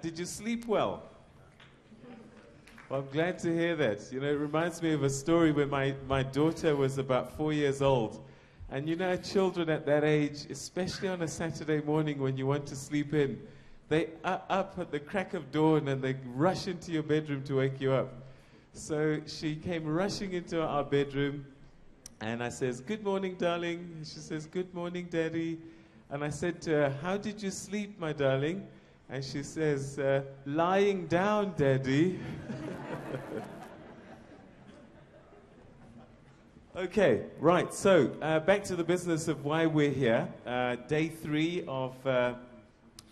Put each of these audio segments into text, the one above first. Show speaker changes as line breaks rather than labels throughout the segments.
Did you sleep well? Well, I'm glad to hear that. You know, it reminds me of a story when my daughter was about 4 years old. And you know, children at that age, especially on a Saturday morning when you want to sleep in, they are up at the crack of dawn and they rush into your bedroom to wake you up. So she came rushing into our bedroom and I says, "Good morning, darling." And she says, "Good morning, Daddy." And I said to her, "How did you sleep, my darling?" And she says, "Lying down, Daddy." Okay, right, so back to the business of why we're here. Day 3 of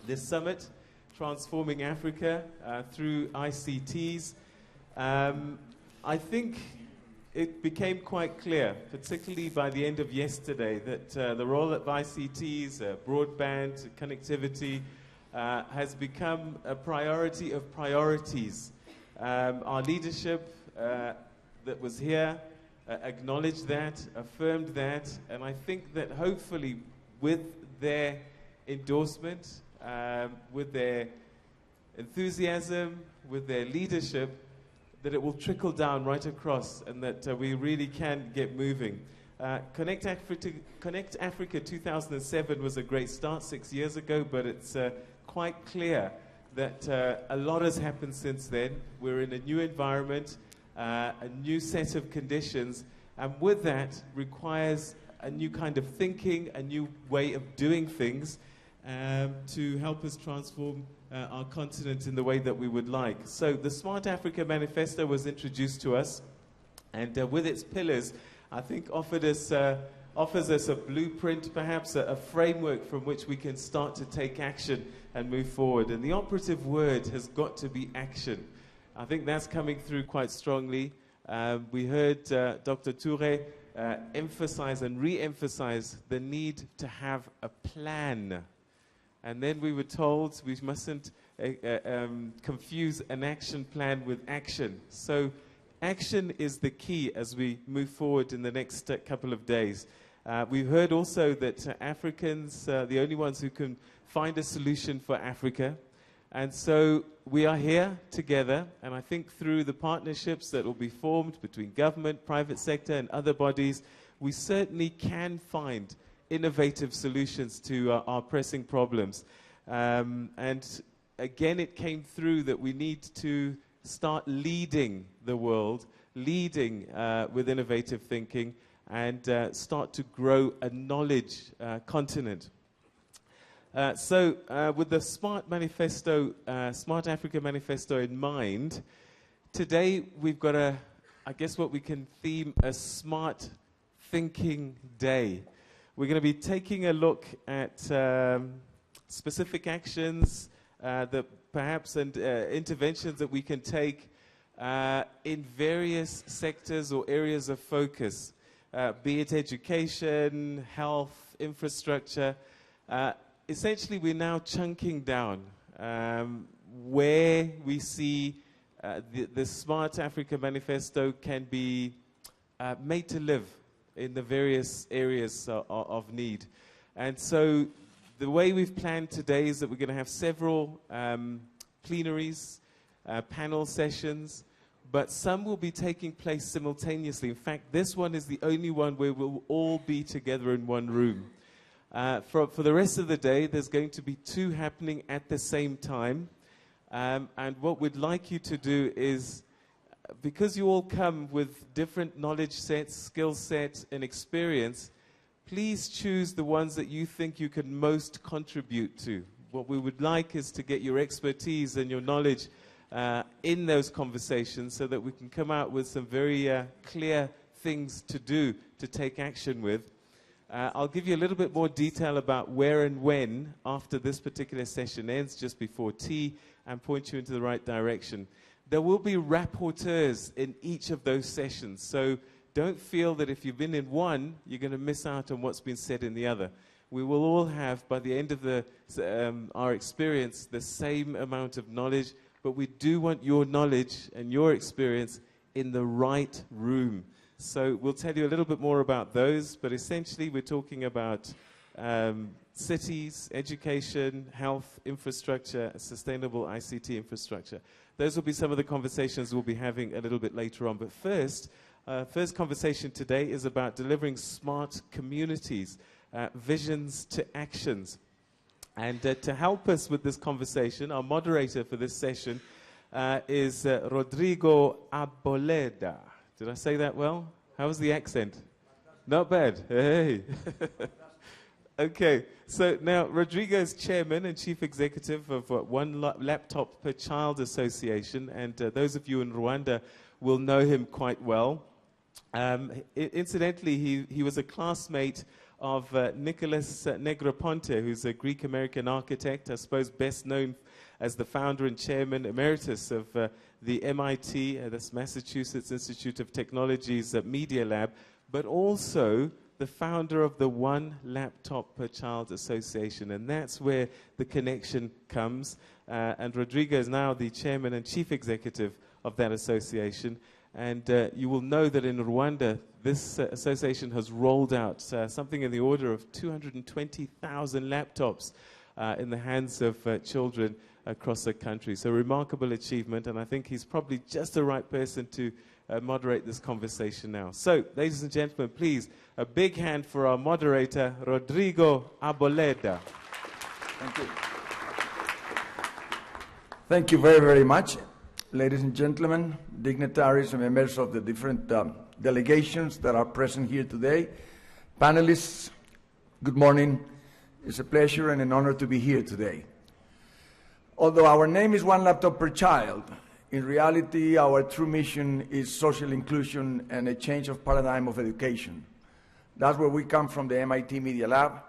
this summit, Transforming Africa through ICTs. I think it became quite clear, particularly by the end of yesterday, that the role of ICTs, broadband, connectivity, has become a priority of priorities. Our leadership that was here acknowledged that, affirmed that, and I think that hopefully with their endorsement, with their enthusiasm, with their leadership, that it will trickle down right across and that we really can get moving. Connect Africa 2007 was a great start 6 years ago, but it's quite clear that a lot has happened since then. We're in a new environment, a new set of conditions, and with that requires a new kind of thinking, a new way of doing things to help us transform our continent in the way that we would like. So the Smart Africa Manifesto was introduced to us, and with its pillars, I think offers us a blueprint, perhaps a framework from which we can start to take action and move forward. And the operative word has got to be action. I think that's coming through quite strongly. We heard Dr. Toure emphasize and re-emphasize the need to have a plan. And then we were told we mustn't confuse an action plan with action. So action is the key as we move forward in the next couple of days. We've heard also that Africans are the only ones who can find a solution for Africa. And so we are here together, and I think through the partnerships that will be formed between government, private sector, and other bodies, we certainly can find innovative solutions to our pressing problems. And again, it came through that we need to start leading the world, leading with innovative thinking, and start to grow a knowledge continent. So with the Smart Africa Manifesto in mind, today we've got I guess what we can theme a smart thinking day. We're going to be taking a look at specific actions that perhaps and interventions that we can take in various sectors or areas of focus, be it education, health, infrastructure. Essentially, we're now chunking down where we see the Smart Africa Manifesto can be made to live in the various areas of need. And so the way we've planned today is that we're going to have several plenaries, panel sessions, but some will be taking place simultaneously. In fact, this one is the only one where we'll all be together in one room. For the rest of the day, there's going to be 2 happening at the same time. And what we'd like you to do is, because you all come with different knowledge sets, skill sets, and experience, please choose the ones that you think you can most contribute to. What we would like is to get your expertise and your knowledge in those conversations so that we can come out with some very clear things to do, to take action with. I'll give you a little bit more detail about where and when after this particular session ends, just before tea, and point you into the right direction. There will be rapporteurs in each of those sessions, so don't feel that if you've been in one, you're going to miss out on what's been said in the other. We will all have, by the end of our experience, the same amount of knowledge, but we do want your knowledge and your experience in the right room. So we'll tell you a little bit more about those, but essentially we're talking about cities, education, health, infrastructure, sustainable ICT infrastructure. Those will be some of the conversations we'll be having a little bit later on. But first conversation today is about delivering smart communities, visions to actions. And to help us with this conversation, our moderator for this session is Rodrigo Arboleda. Did I say that well? How was the accent? Not bad. Hey. Okay, so now Rodrigo is chairman and chief executive of One Laptop Per Child Association, and those of you in Rwanda will know him quite well. Incidentally, he was a classmate of Nicholas Negroponte, who's a Greek-American architect, I suppose best known as the founder and chairman emeritus of the MIT, that's Massachusetts Institute of Technology's Media Lab, but also the founder of the One Laptop Per Child Association, and that's where the connection comes. And Rodrigo is now the chairman and chief executive of that association. And you will know that in Rwanda, this association has rolled out something in the order of 220,000 laptops in the hands of children across the country. So remarkable achievement, and I think he's probably just the right person to moderate this conversation now. So, ladies and gentlemen, please, a big hand for our moderator, Rodrigo Arboleda.
Thank you. Thank you very, very much. Ladies and gentlemen, dignitaries and members of the different delegations that are present here today, panelists, good morning. It's a pleasure and an honor to be here today. Although our name is One Laptop Per Child, in reality, our true mission is social inclusion and a change of paradigm of education. That's where we come from, the MIT Media Lab,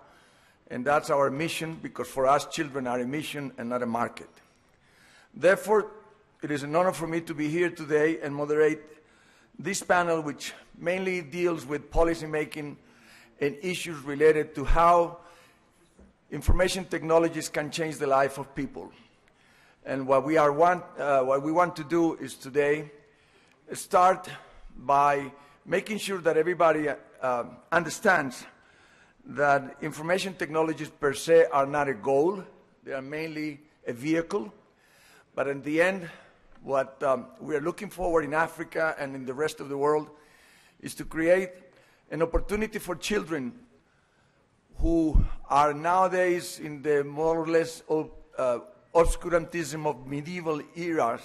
and that's our mission, because for us, children are a mission and not a market. Therefore, it is an honor for me to be here today and moderate this panel, which mainly deals with policy making and issues related to how information technologies can change the life of people. And what we want to do is today start by making sure that everybody understands that information technologies per se are not a goal. They are mainly a vehicle. But in the end, what we are looking forward in Africa and in the rest of the world is to create an opportunity for children who are nowadays in the more or less obscurantism of medieval eras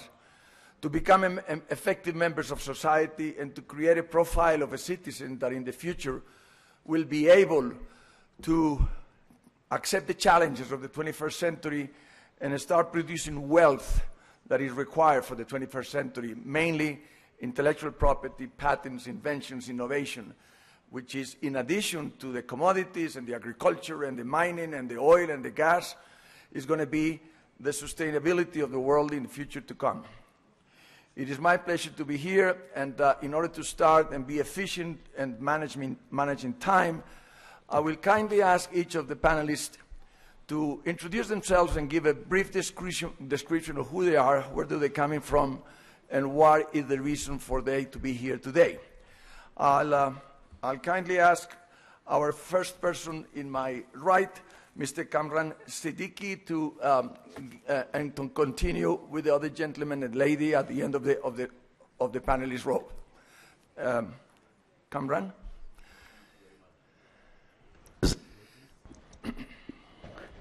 to become effective members of society and to create a profile of a citizen that in the future will be able to accept the challenges of the 21st century and start producing wealth that is required for the 21st century, mainly intellectual property, patents, inventions, innovation, which is in addition to the commodities and the agriculture and the mining and the oil and the gas, is going to be the sustainability of the world in the future to come. It is my pleasure to be here, and in order to start and be efficient and managing time, I will kindly ask each of the panelists to introduce themselves and give a brief description of who they are, where do they coming from, and what is the reason for they to be here today. I'll kindly ask our first person in my right, Mr. Kamran Siddiqi, to continue with the other gentleman and lady at the end of the panelist row. Kamran.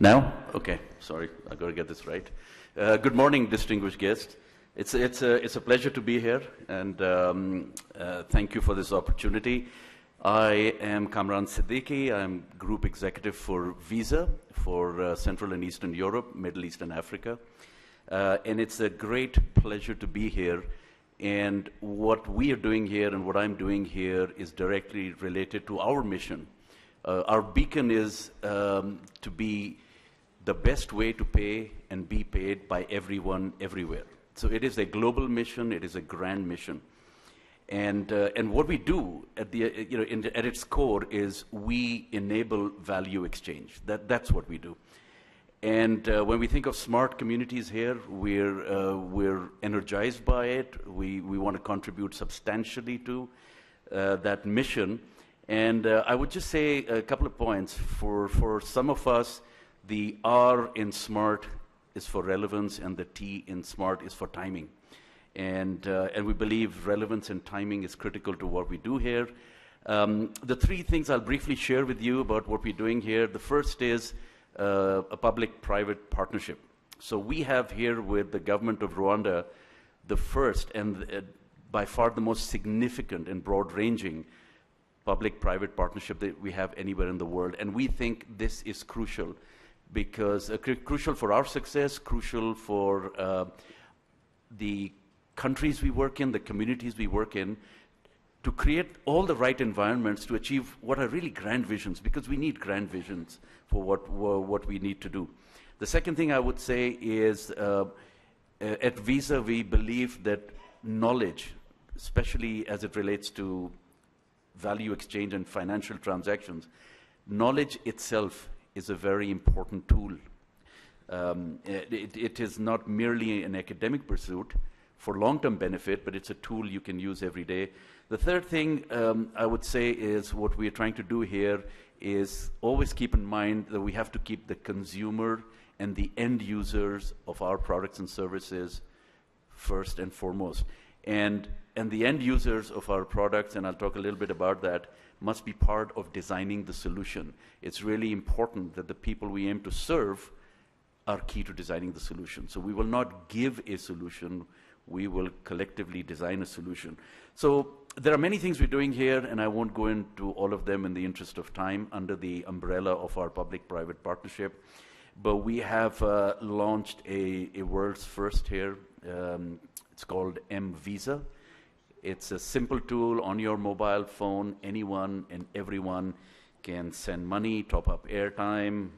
Now? Okay, sorry, I got to get this right. Good morning, distinguished guests. It's a pleasure to be here, and thank you for this opportunity. I am Kamran Siddiqi. I'm Group Executive for Visa for Central and Eastern Europe, Middle East and Africa. And it's a great pleasure to be here. And what we are doing here and what I'm doing here is directly related to our mission. Our beacon is to be the best way to pay and be paid by everyone, everywhere. So it is a global mission. It is a grand mission. And what we do at at its core is we enable value exchange. That's what we do. And when we think of smart communities here, we're energized by it. We want to contribute substantially to that mission. And I would just say a couple of points. For some of us, the R in smart is for relevance, and the T in smart is for timing. And we believe relevance and timing is critical to what we do here. The three things I'll briefly share with you about what we're doing here. The first is a public-private partnership. So we have here with the government of Rwanda the first and by far the most significant and broad-ranging public-private partnership that we have anywhere in the world. And we think this is crucial because crucial for our success, crucial for the countries we work in, the communities we work in, to create all the right environments to achieve what are really grand visions, because we need grand visions for what we need to do. The second thing I would say is at Visa, we believe that knowledge, especially as it relates to value exchange and financial transactions, knowledge itself is a very important tool. It is not merely an academic pursuit for long-term benefit, but it's a tool you can use every day. The third thing I would say is what we're trying to do here is always keep in mind that we have to keep the consumer and the end users of our products and services first and foremost. And the end users of our products, and I'll talk a little bit about that, must be part of designing the solution. It's really important that the people we aim to serve are key to designing the solution. So we will not give a solution, we will collectively design a solution. So there are many things we're doing here, and I won't go into all of them in the interest of time under the umbrella of our public-private partnership. But we have launched a world's first here. It's called M-Visa. It's a simple tool on your mobile phone. Anyone and everyone can send money, top up airtime,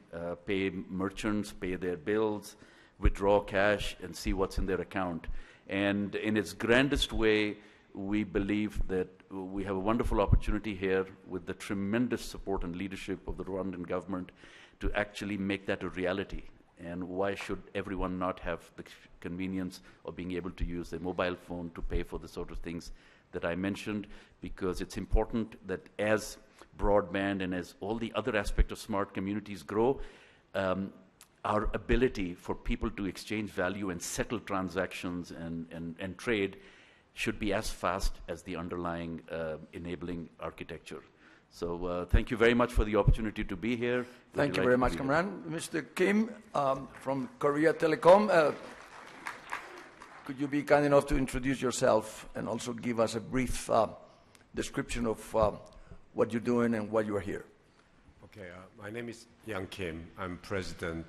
pay merchants, pay their bills, withdraw cash, and see what's in their account. And in its grandest way, we believe that we have a wonderful opportunity here with the tremendous support and leadership of the Rwandan government to actually make that a reality. And why should everyone not have the convenience of being able to use their mobile phone to pay for the sort of things that I mentioned? Because it's important that as broadband and as all the other aspects of smart communities grow, our ability for people to exchange value and settle transactions and trade should be as fast as the underlying enabling architecture. So thank you very much for the opportunity to be here.
Thank you very much, Kamran. Mr. Kim from Korea Telecom, could you be kind enough to introduce yourself and also give us a brief description of what you're doing and why you are here?
Okay, my name is Yang Kim. I'm President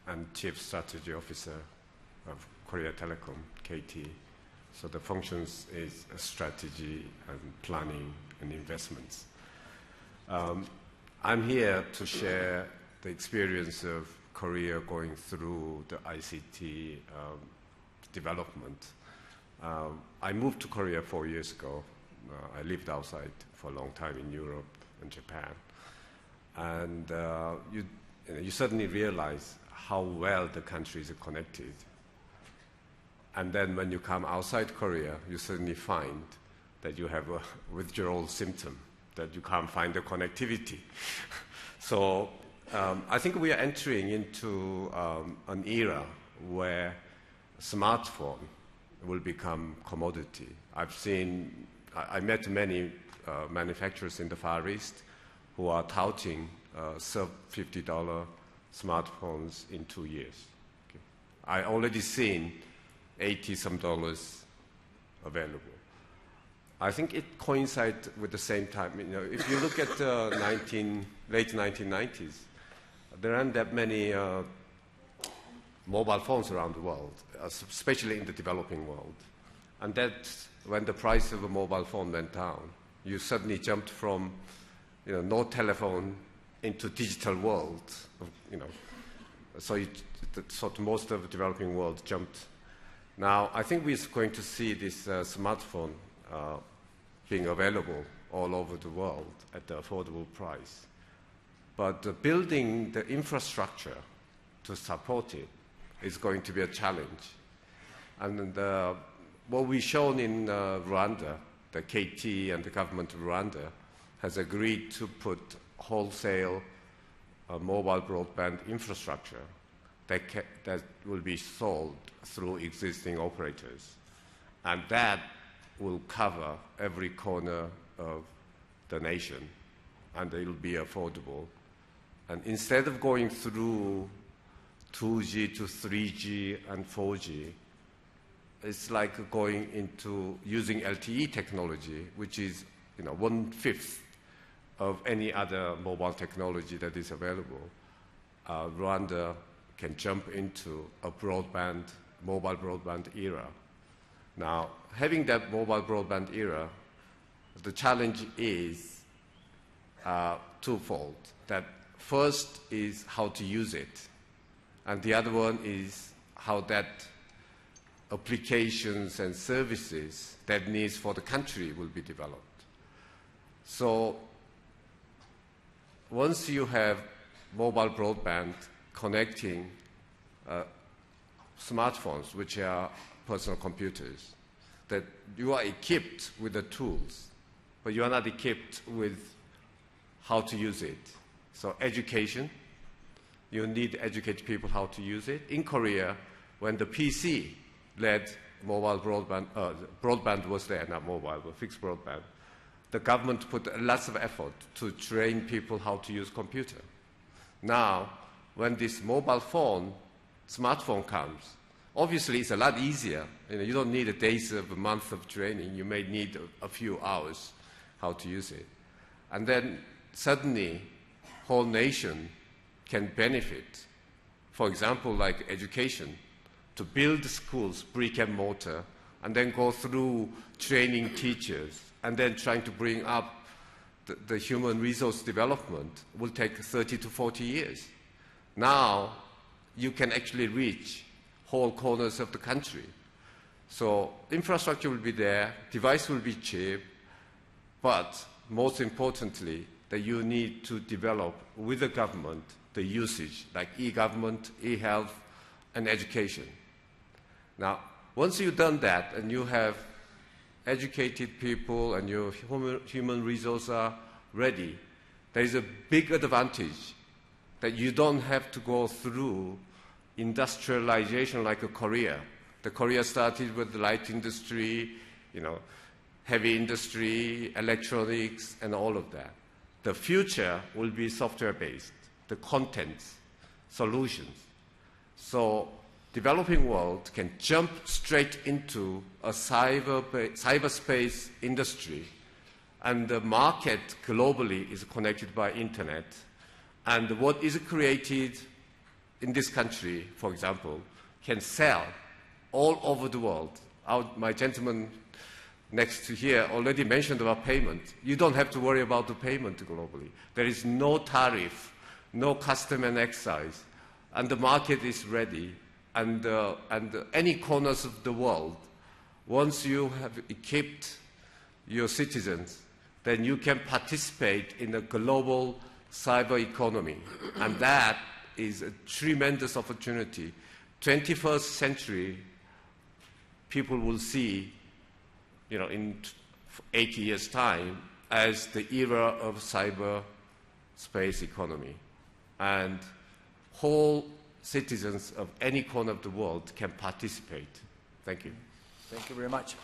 and Chief Strategy Officer of Korea Telecom, KT. So the functions is strategy and planning and investments. I'm here to share the experience of Korea going through the ICT development. I moved to Korea 4 years ago. I lived outside for a long time in Europe and Japan. And you suddenly realize how well the countries are connected. And then when you come outside Korea, you suddenly find that you have a withdrawal symptom, that you can't find the connectivity. So I think we are entering into an era where smartphone will become commodity. I met many manufacturers in the Far East who are touting sub-$50 smartphones in 2 years. Okay. I already seen $80-some available. I think it coincides with the same time. You know, if you look at the late 1990s, there aren't that many mobile phones around the world, especially in the developing world. And that's when the price of a mobile phone went down. You suddenly jumped from no telephone into digital world. So most of the developing world jumped. Now, I think we're going to see this smartphone being available all over the world at the affordable price. But building the infrastructure to support it is going to be a challenge. And what we've shown in Rwanda, the KT and the government of Rwanda, has agreed to put wholesale mobile broadband infrastructure that will be sold through existing operators. And that will cover every corner of the nation, and it will be affordable. And instead of going through 2G to 3G and 4G, it's like going into using LTE technology, which is 1/5 of any other mobile technology that is available. Rwanda can jump into a mobile broadband era. Now, having that mobile broadband era, the challenge is twofold. That first is how to use it, and the other one is how that applications and services that needs for the country will be developed. So once you have mobile broadband connecting smartphones, which are personal computers, that you are equipped with the tools, but you are not equipped with how to use it. So education, you need to educate people how to use it. In Korea, when the PC-led mobile broadband was there, not mobile, but fixed broadband, the government put lots of effort to train people how to use computer. Now, when this smartphone comes, obviously it's a lot easier. You don't need days of a month of training. You may need a few hours how to use it. And then suddenly, whole nation can benefit. For example, like education, to build schools, brick and mortar, and then go through training teachers, and then trying to bring up the human resource development will take 30 to 40 years. Now, you can actually reach whole corners of the country. So infrastructure will be there, device will be cheap, but most importantly, that you need to develop with the government the usage, like e-government, e-health, and education. Now, once you've done that and you have educated people and your human resources are ready, there is a big advantage that you don't have to go through industrialization like a Korea. The Korea started with the light industry, heavy industry, electronics, and all of that. The future will be software-based, the contents, solutions. So developing world can jump straight into a cyberspace industry, and the market globally is connected by internet. And what is created in this country, for example, can sell all over the world. My gentleman next to here already mentioned about payment. You don't have to worry about the payment globally. There is no tariff, no custom and excise, and the market is ready. And any corners of the world, once you have equipped your citizens, then you can participate in a global cyber economy. And that is a tremendous opportunity. 21st century, people will see, in 80 years' time, as the era of cyberspace economy. And whole citizens of any corner of the world can participate. Thank you.
Thank you very much.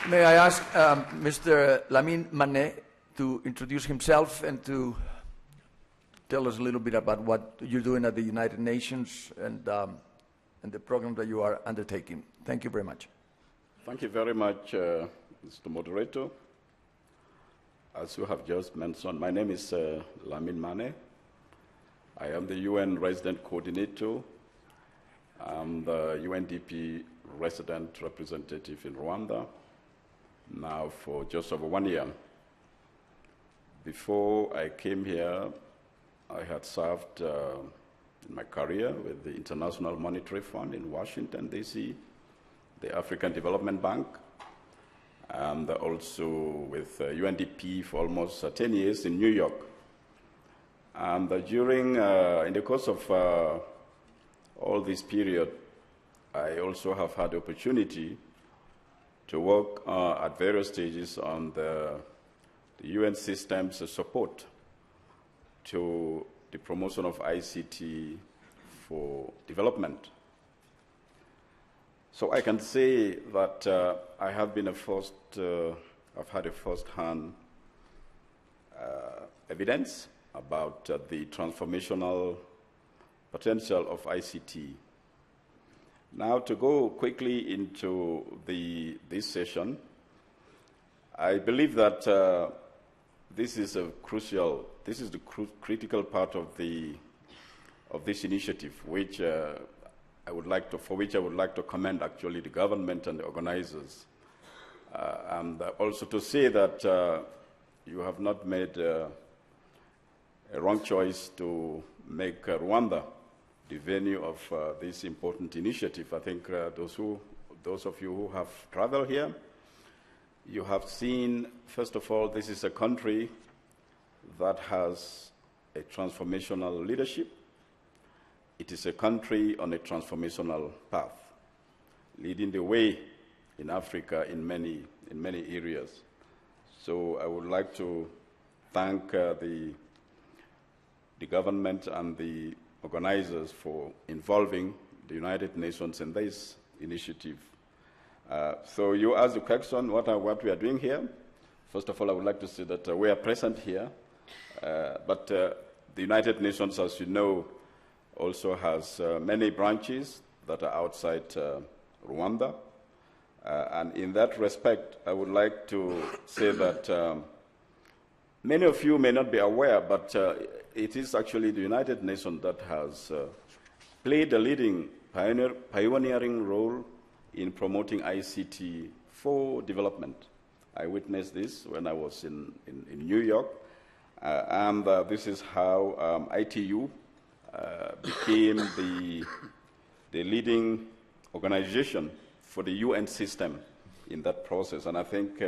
May I ask Mr. Lamin Manneh to introduce himself and to tell us a little bit about what you're doing at the United Nations and the program that you are undertaking. Thank you very much.
Thank you very much, Mr. Moderator. As you have just mentioned, my name is Lamin Manneh. I am the UN Resident Coordinator. I'm the UNDP Resident Representative in Rwanda, now for just over 1 year. Before I came here, I had served in my career with the International Monetary Fund in Washington, D.C., the African Development Bank, and also with UNDP for almost 10 years in New York. And in the course of all this period, I also have had the opportunity to work at various stages on the the UN system's support to the promotion of ICT for development. So I can say that I have been I've had a first-hand evidence about the transformational potential of ICT. Now, to go quickly into this session, I believe that this is the critical part of this initiative, which for which I would like to commend actually the government and the organizers, and also to say that you have not made a wrong choice to make Rwanda the venue of this important initiative. I think those of you who have traveled here, you have seen, first of all, this is a country that has a transformational leadership. It is a country on a transformational path, leading the way in Africa in many areas. So I would like to thank the government and the organizers for involving the United Nations in this initiative. So you asked the question, what we are doing here. First of all, I would like to say that we are present here, but the United Nations, as you know, also has many branches that are outside Rwanda. And in that respect, I would like to say that many of you may not be aware, but it is actually the United Nations that has played a leading pioneering role in promoting ICT for development. I witnessed this when I was in New York, and this is how ITU became the leading organization for the UN system in that process. And I think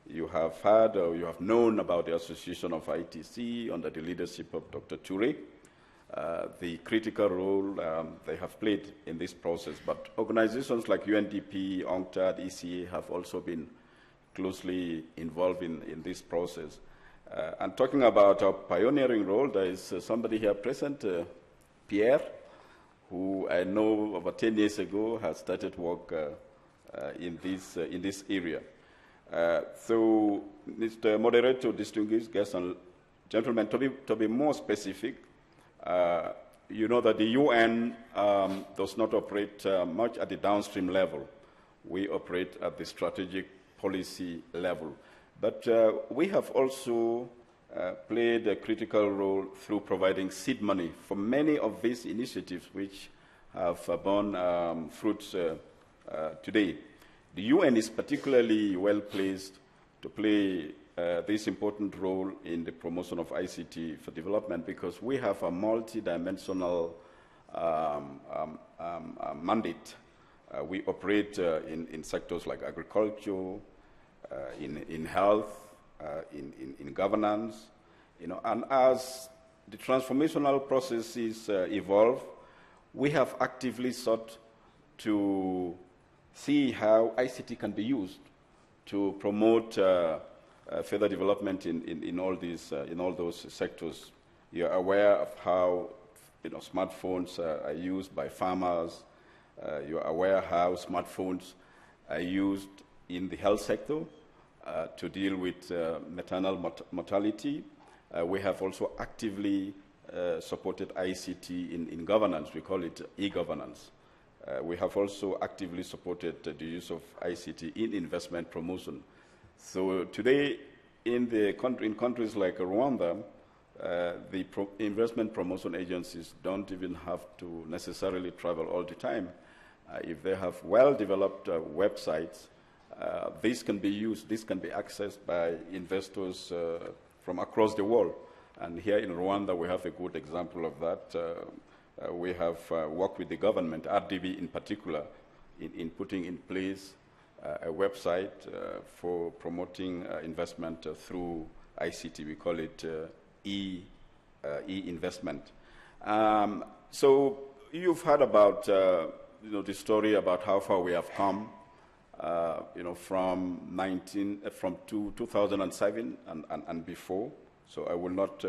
you have heard or you have known about the Association of ITC under the leadership of Dr. Toure, the critical role they have played in this process. But organizations like UNDP, UNCTAD, ECA have also been closely involved in this process. And talking about our pioneering role, there is somebody here present, Pierre, who I know about 10 years ago has started work in this area. So, Mr. Moderator, distinguished guests and gentlemen, to be more specific, you know that the UN does not operate much at the downstream level. We operate at the strategic policy level. But we have also played a critical role through providing seed money for many of these initiatives which have borne fruits today. The UN is particularly well placed to play this important role in the promotion of ICT for development because we have a multi-dimensional mandate. We operate in sectors like agriculture, in health, in governance, and as the transformational processes evolve, we have actively sought to see how ICT can be used to promote further development in all those sectors. You're aware of how smartphones are used by farmers. You're aware how smartphones are used in the health sector to deal with maternal mortality. We have also actively supported ICT in governance. We call it e-governance. We have also actively supported the use of ICT in investment promotion. So today, in countries like Rwanda, the investment promotion agencies don't even have to necessarily travel all the time. If they have well-developed websites, this can be used, this can be accessed by investors from across the world. And here in Rwanda, we have a good example of that. We have worked with the government, RDB in particular, in putting in place a website for promoting investment through ICT. We call it e-investment. So you've heard about the story about how far we have come from 2007 and before. So I will not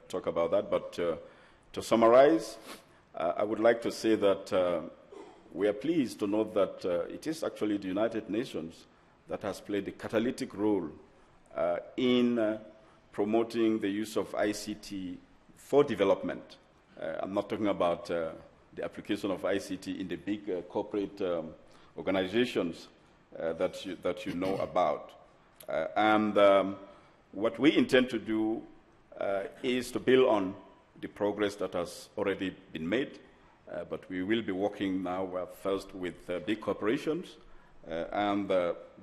talk about that, but to summarize, I would like to say that we are pleased to note that it is actually the United Nations that has played a catalytic role in promoting the use of ICT for development. I'm not talking about the application of ICT in the big corporate organizations that you know about. And what we intend to do is to build on the progress that has already been made, but we will be working now first with big corporations and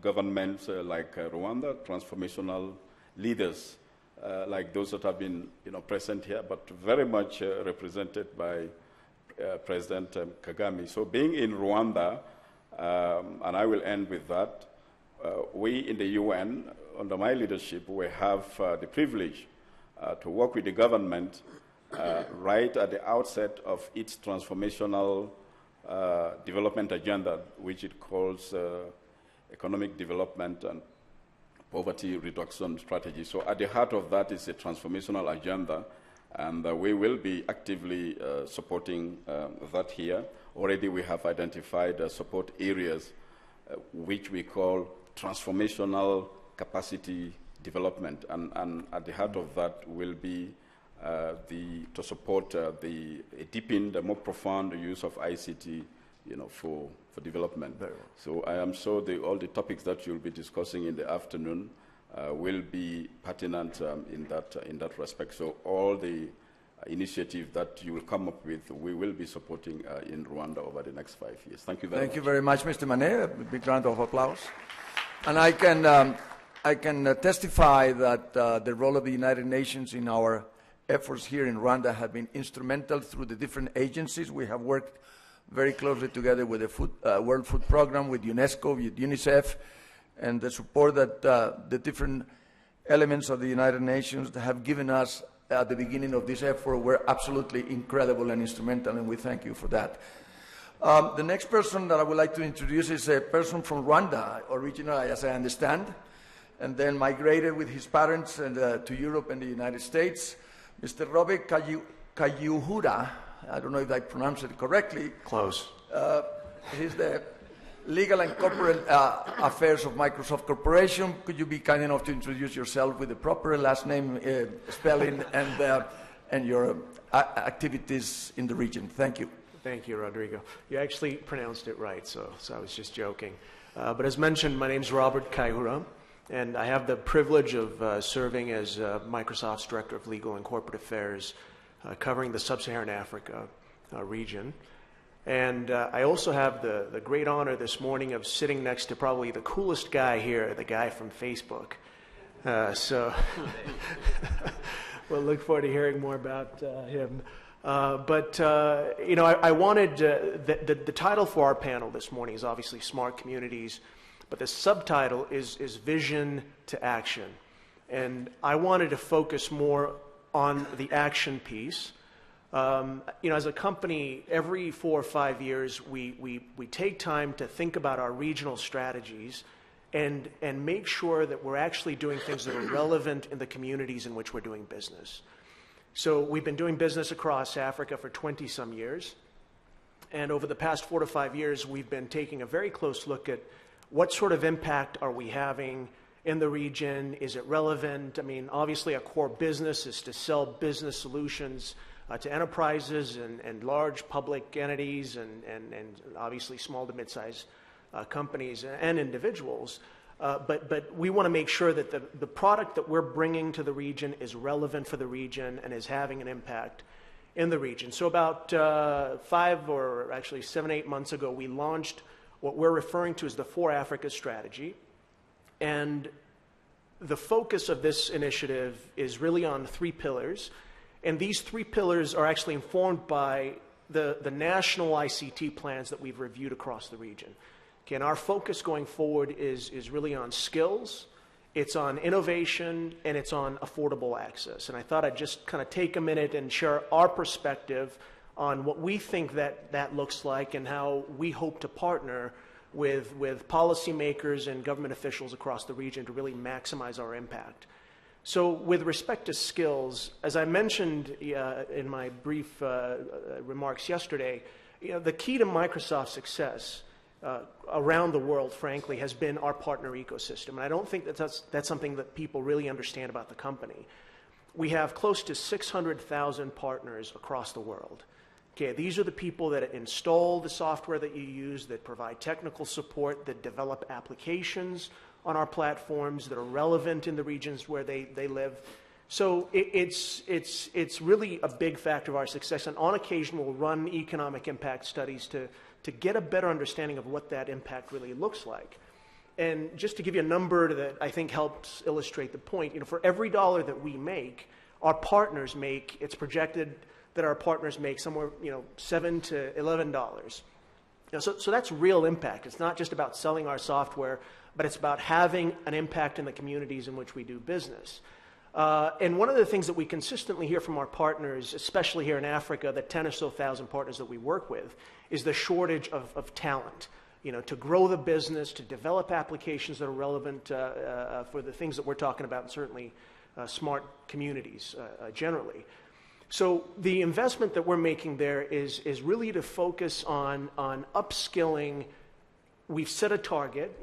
governments like Rwanda, transformational leaders like those that have been present here, but very much represented by President Kagame. So being in Rwanda, and I will end with that, we in the UN, under my leadership, we have the privilege to work with the government right at the outset of its transformational development agenda, which it calls economic development and poverty reduction strategy. So at the heart of that is a transformational agenda, and we will be actively supporting that here. Already we have identified support areas which we call transformational capacity development, and at the heart of that will be to support a deepened, more profound use of ICT, for development. So I am sure all the topics that you'll be discussing in the afternoon will be pertinent in that respect. So all the initiatives that you will come up with, we will be supporting in Rwanda over the next 5 years. Thank you very much.
Thank you very much, Mr. Manneh. A big round of applause. And I can testify that the role of the United Nations in our efforts here in Rwanda have been instrumental through the different agencies. We have worked very closely together with the World Food Program, with UNESCO, with UNICEF, and the support that the different elements of the United Nations have given us at the beginning of this effort were absolutely incredible and instrumental, and we thank you for that. The next person that I would like to introduce is a person from Rwanda, originally, as I understand, and then migrated with his parents to Europe and the United States. Mr. Robert Kayihura, I don't know if I pronounced it correctly.
Close.
He's the Legal and Corporate Affairs of Microsoft Corporation. Could you be kind enough to introduce yourself with the proper last name spelling and your activities in the region? Thank you.
Thank you, Rodrigo. You actually pronounced it right, so I was just joking. But as mentioned, my name's Robert Kayihura, and I have the privilege of serving as Microsoft's Director of Legal and Corporate Affairs, covering the Sub-Saharan Africa region. And I also have the great honor this morning of sitting next to probably the coolest guy here, the guy from Facebook. So we'll look forward to hearing more about him. But I wanted, the title for our panel this morning is obviously Smart Communities, but the subtitle is Vision to Action. And I wanted to focus more on the action piece. As a company, every 4 or 5 years, we take time to think about our regional strategies and make sure that we're actually doing things that are relevant in the communities in which we're doing business. So we've been doing business across Africa for 20-some years. And over the past 4 to 5 years, we've been taking a very close look at what sort of impact are we having in the region? Is it relevant? I mean, obviously, our core business is to sell business solutions to enterprises and large public entities and obviously small to mid-sized companies and individuals. But we want to make sure that the product that we're bringing to the region is relevant for the region and is having an impact in the region. So about 5 or actually 7, 8 months ago, we launched what we're referring to as the For Africa strategy. And the focus of this initiative is really on 3 pillars. And these 3 pillars are actually informed by the national ICT plans that we've reviewed across the region. Okay, and our focus going forward is really on skills, it's on innovation, and it's on affordable access. And I thought I'd just kind of take a minute and share our perspective on what we think that looks like and how we hope to partner with policymakers and government officials across the region to really maximize our impact. So with respect to skills, as I mentioned in my brief remarks yesterday, the key to Microsoft's success around the world, frankly, has been our partner ecosystem. And I don't think that's something that people really understand about the company. We have close to 600,000 partners across the world. Okay, these are the people that install the software that you use, that provide technical support, that develop applications on our platforms that are relevant in the regions where they live. So it's really a big factor of our success. And on occasion, we'll run economic impact studies to get a better understanding of what that impact really looks like. And just to give you a number that I think helps illustrate the point, for every dollar that we make, our partners make, it's projected that our partners make somewhere, $7 to $11. So that's real impact. It's not just about selling our software, but it's about having an impact in the communities in which we do business. And one of the things that we consistently hear from our partners, especially here in Africa, the 10 or so thousand partners that we work with, is the shortage of talent. To grow the business, to develop applications that are relevant for the things that we're talking about, and certainly smart communities generally. So the investment that we're making there is really to focus on upskilling. We've set a target.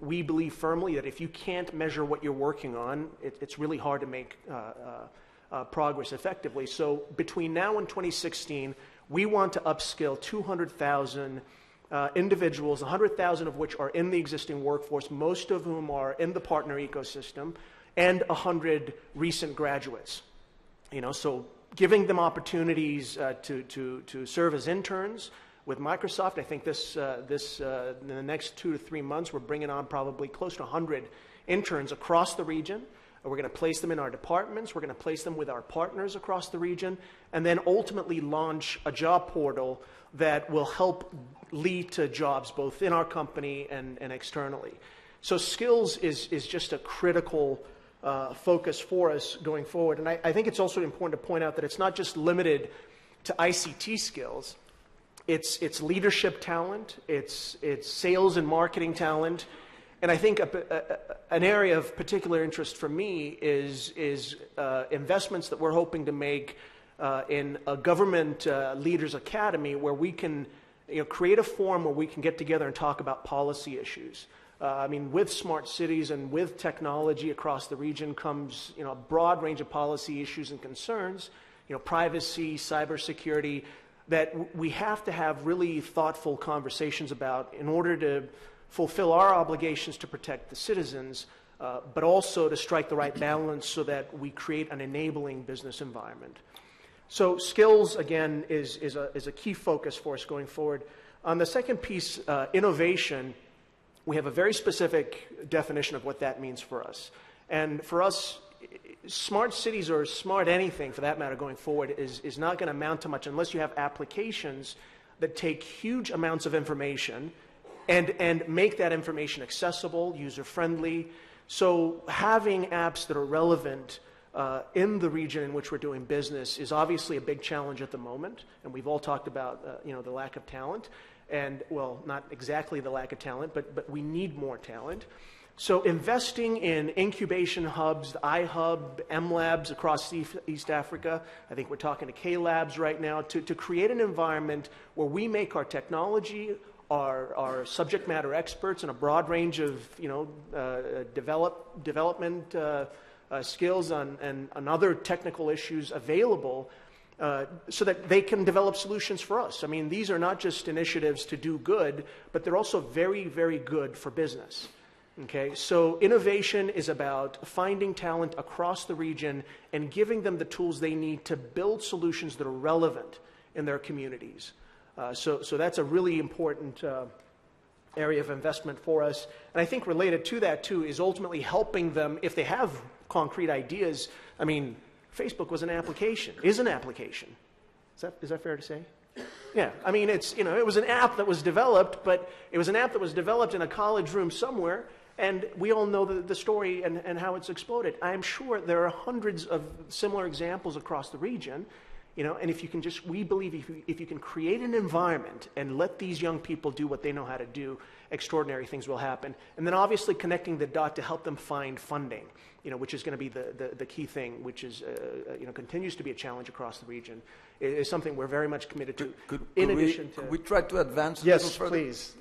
We believe firmly that if you can't measure what you're working on, it's really hard to make progress effectively. So between now and 2016, we want to upskill 200,000 individuals, 100,000 of which are in the existing workforce, most of whom are in the partner ecosystem, and 100 recent graduates. So giving them opportunities to serve as interns with Microsoft. I think in the next 2 to 3 months, we're bringing on probably close to 100 interns across the region. We're going to place them in our departments. We're going to place them with our partners across the region, and then ultimately launch a job portal that will help lead to jobs both in our company and externally. So skills is just a critical focus for us going forward. And I think it's also important to point out that it's not just limited to ICT skills. It's leadership talent, it's sales and marketing talent, and I think an area of particular interest for me is investments that we're hoping to make in a government leaders academy where we can create a forum where we can get together and talk about policy issues. With smart cities and with technology across the region comes a broad range of policy issues and concerns, privacy, cybersecurity, that we have to have really thoughtful conversations about in order to fulfill our obligations to protect the citizens, but also to strike the right balance so that we create an enabling business environment. So skills, again, is a key focus for us going forward. On the second piece, innovation, we have a very specific definition of what that means for us. And for us, smart cities or smart anything, for that matter, going forward is not going to amount to much unless you have applications that take huge amounts of information and make that information accessible, user-friendly. So having apps that are relevant in the region in which we're doing business is obviously a big challenge at the moment, and we've all talked about the lack of talent, and well, not exactly the lack of talent, but we need more talent. So investing in incubation hubs, the iHub, M-Labs across East Africa, I think we're talking to K-Labs right now, to create an environment where we make our technology, our subject matter experts in a broad range of development skills and other technical issues available so that they can develop solutions for us. These are not just initiatives to do good, but they're also very, very good for business. Okay, so innovation is about finding talent across the region and giving them the tools they need to build solutions that are relevant in their communities. So that's a really important area of investment for us. And I think related to that, too, is ultimately helping them, if they have concrete ideas. Facebook was an application, is an application. Is that fair to say? Yeah, it was an app that was developed, but it was an app that was developed in a college room somewhere. And we all know the story and how it's exploded. I'm sure there are hundreds of similar examples across the region. And if you can we believe if you can create an environment and let these young people do what they know how to do, extraordinary things will happen. And then obviously connecting the dot to help them find funding, which is going to be the key thing, which is, continues to be a challenge across the region, is something we're very much committed to.
Could we try to advance a
yes,
little further?
Please.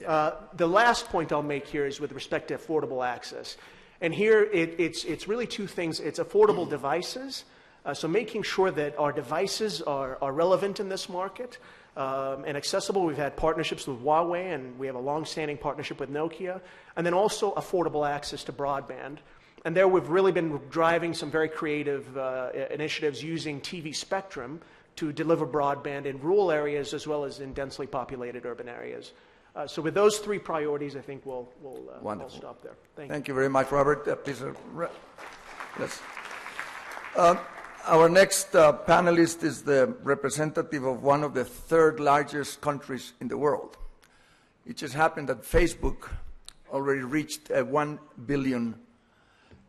The last point I'll make here is with respect to affordable access. And here it's really two things. It's affordable devices, so making sure that our devices are relevant in this market and accessible. We've had partnerships with Huawei, and we have a long-standing partnership with Nokia. And then also affordable access to broadband. And there we've really been driving some very creative initiatives using TV spectrum to deliver broadband in rural areas as well as in densely populated urban areas. So with those three priorities, I think we'll stop there.
Thank you very much, Robert. Please, yes. Our next panelist is the representative of one of the third largest countries in the world. It just happened that Facebook already reached 1 billion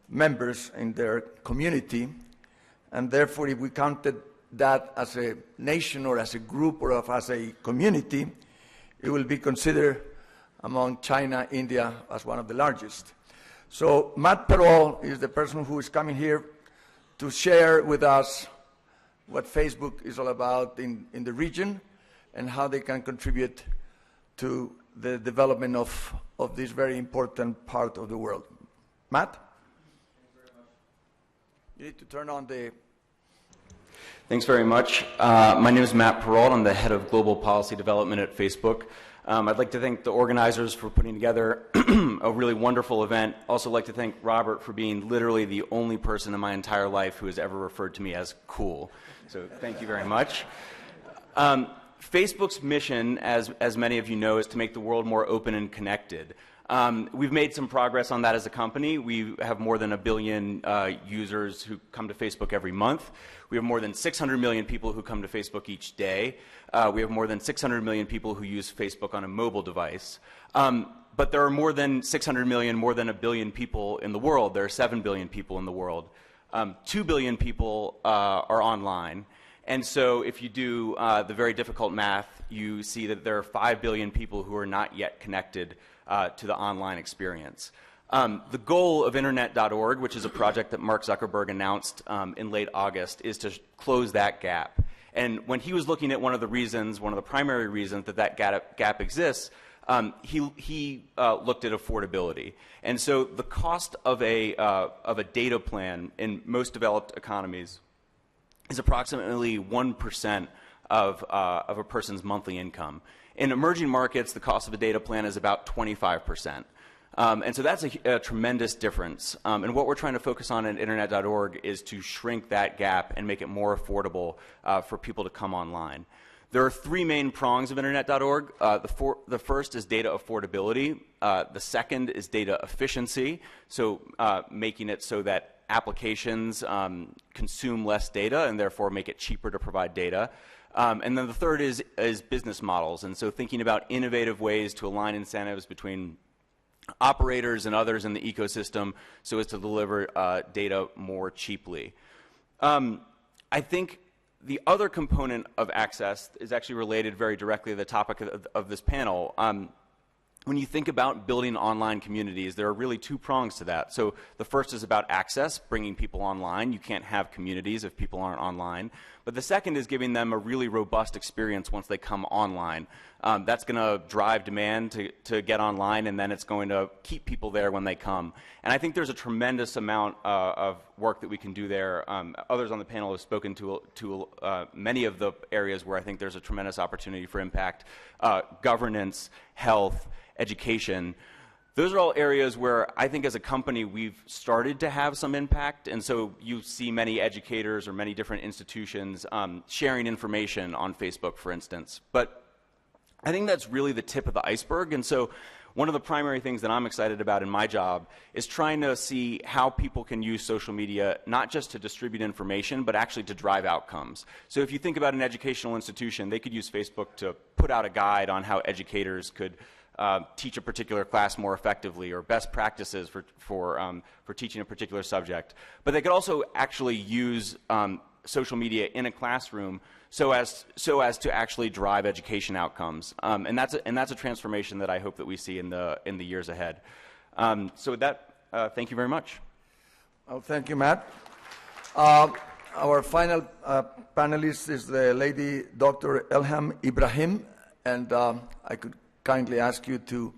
members in their community, and therefore if we counted that as a nation or as a group or as a community, it will be considered among China, India as one of the largest. So Matt Perol is the person who is coming here to share with us what Facebook is all about in the region and how they can contribute to the development of this very important part of the world. Matt? You need to turn on the...
Thanks very much. My name is Matt Perrault. I'm the head of global policy development at Facebook. I'd like to thank the organizers for putting together a really wonderful event. Also like to thank Robert for being literally the only person in my entire life who has ever referred to me as cool. So thank you very much. Facebook's mission, as many of you know, is to make the world more open and connected. We've made some progress on that as a company. We have more than 1 billion users who come to Facebook every month. We have more than 600 million people who come to Facebook each day. We have more than 600 million people who use Facebook on a mobile device. But there are more than 600 million, more than 1 billion people in the world. There are 7 billion people in the world. 2 billion people are online. And so if you do the very difficult math, you see that there are 5 billion people who are not yet connected to the online experience. The goal of Internet.org, which is a project that Mark Zuckerberg announced in late August, is to close that gap. And when he was looking at one of the primary reasons that gap exists, he looked at affordability. And so the cost of a data plan in most developed economies is approximately 1% of a person's monthly income. In emerging markets, the cost of a data plan is about 25%. And so that's a tremendous difference. And what we're trying to focus on at Internet.org is to shrink that gap and make it more affordable for people to come online. There are 3 main prongs of Internet.org. The first is data affordability. The second is data efficiency, so making it so that applications consume less data and therefore make it cheaper to provide data. And then the third is business models, and so thinking about innovative ways to align incentives between operators and others in the ecosystem so as to deliver data more cheaply. I think the other component of access is actually related very directly to the topic of this panel. When you think about building online communities, there are really 2 prongs to that. So the first is about access, bringing people online. You can't have communities if people aren't online. But the second is giving them a really robust experience once they come online. That's going to drive demand to get online, and then it's going to keep people there when they come. And I think there's a tremendous amount of work that we can do there. Others on the panel have spoken to many of the areas where I think there's a tremendous opportunity for impact. Governance, health, education. Those are all areas where I think as a company we've started to have some impact, and so you see many educators or many different institutions sharing information on Facebook, for instance. But I think that's really the tip of the iceberg, and so one of the primary things that I'm excited about in my job is trying to see how people can use social media not just to distribute information, but actually to drive outcomes. So if you think about an educational institution, they could use Facebook to put out a guide on how educators could teach a particular class more effectively, or best practices for teaching a particular subject. But they could also actually use social media in a classroom so as to actually drive education outcomes. And that's a transformation that I hope that we see in the years ahead. So with that, thank you very much.
Oh, thank you, Matt. Our final panelist is the lady Dr. Elham IBRAHIM, and I could kindly ask you to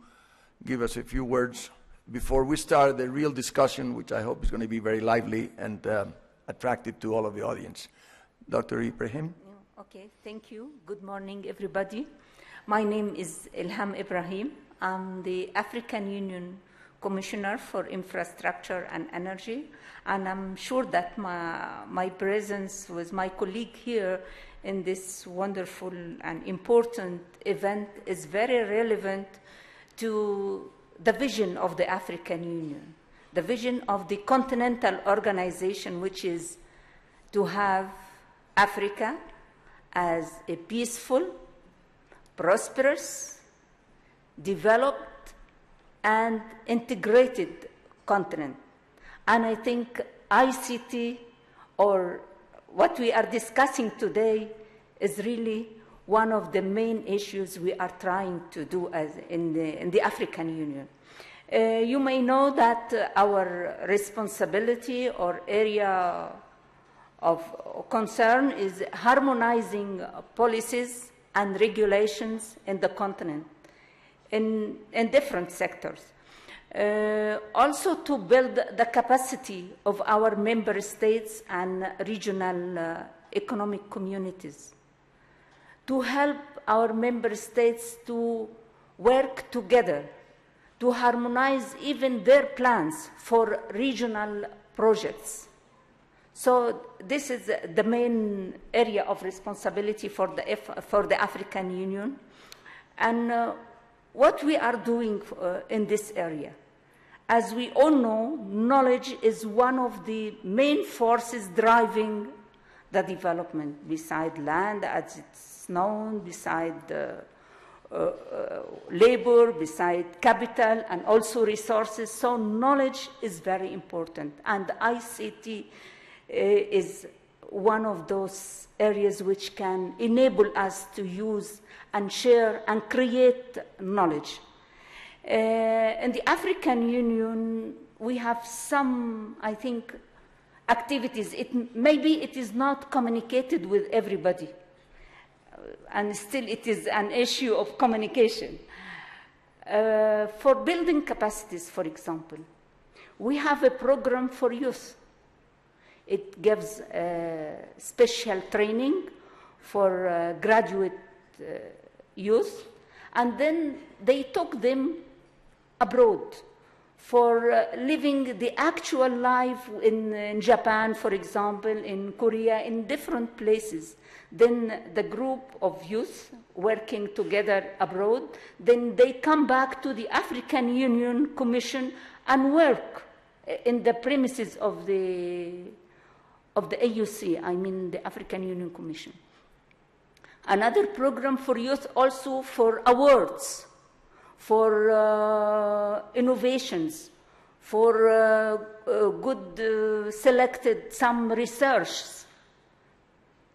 give us a few words before we start the real discussion, which I hope is going to be very lively and attractive to all of the audience. Dr. IBRAHIM.
Okay, thank you. Good morning, everybody. My name is Elham IBRAHIM. I'm the African Union Commissioner for Infrastructure and Energy, and I'm sure that my presence with my colleague here in this wonderful and important event is very relevant to the vision of the African Union, the vision of the continental organization, which is to have Africa as a peaceful, prosperous, developed, and integrated continent. And I think ICT, or what we are discussing today, is really one of the main issues we are trying to do as in the African Union. You may know that our responsibility or area of concern is harmonizing policies and regulations in the continent in different sectors. Also to build the capacity of our member states and regional economic communities, to help our member states to work together, to harmonize even their plans for regional projects. So this is the main area of responsibility for the African Union. And what we are doing in this area. As we all know, knowledge is one of the main forces driving the development, beside land as it's known, beside labor, beside capital, and also resources. So knowledge is very important. And ICT is one of those areas which can enable us to use and share and create knowledge. In the African Union, we have some, I think, activities. Maybe it is not communicated with everybody, and still it is an issue of communication. For building capacities, for example, we have a program for youth. It gives special training for graduate youth, and then they took them abroad for living the actual life in Japan, for example, in Korea, in different places. Then the group of youth working together abroad, then they come back to the African Union Commission and work in the premises of the AUC, I mean the African Union Commission. Another program for youth also for awards, for innovations, for good selected some research.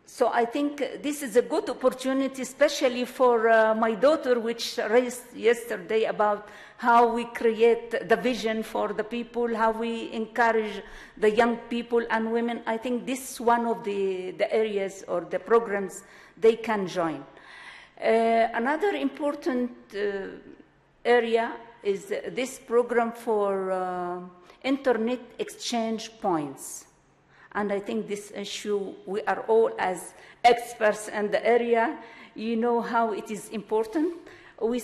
So I think this is a good opportunity, especially for my daughter, which raised yesterday about how we create the vision for the people, how we encourage the young people and women. I think this is one of the areas or the programs they can join. Another important area is this program for internet exchange points. And I think this issue, we are all as experts in the area, you know how it is important. We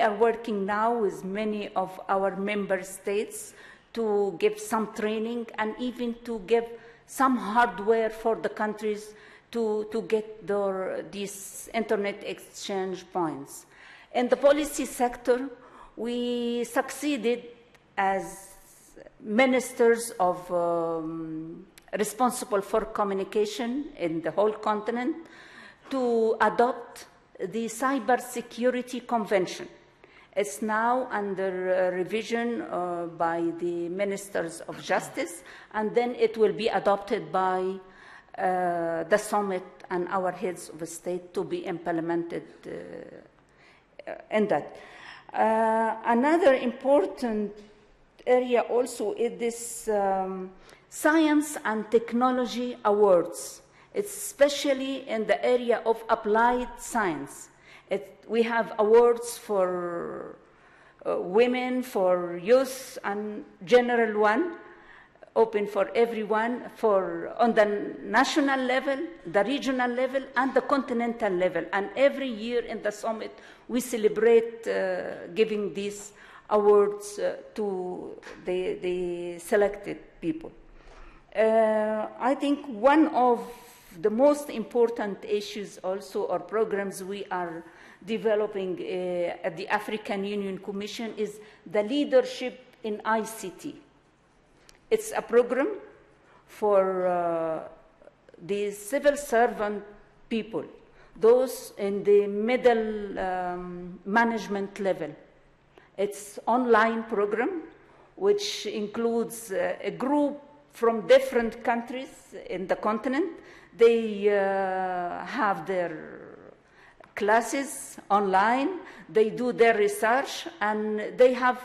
are working now with many of our member states to give some training and even to give some hardware for the countries to get these internet exchange points. In the policy sector, we succeeded as ministers of responsible for communication in the whole continent to adopt the Cybersecurity Convention. It's now under revision by the Ministers of Justice, and then it will be adopted by the summit and our heads of state to be implemented in that. Another important area also is this Science and Technology Awards, especially in the area of applied science. We have awards for women, for youth, and general one, open for everyone, on the national level, the regional level, and the continental level. And every year in the summit, we celebrate giving these awards to the selected people. I think one of the most important issues also, or programs we are developing at the African Union Commission, is the leadership in ICT. It's a program for the civil servant people, those in the middle management level. It's an online program which includes a group from different countries in the continent. They have their classes online, they do their research, and they have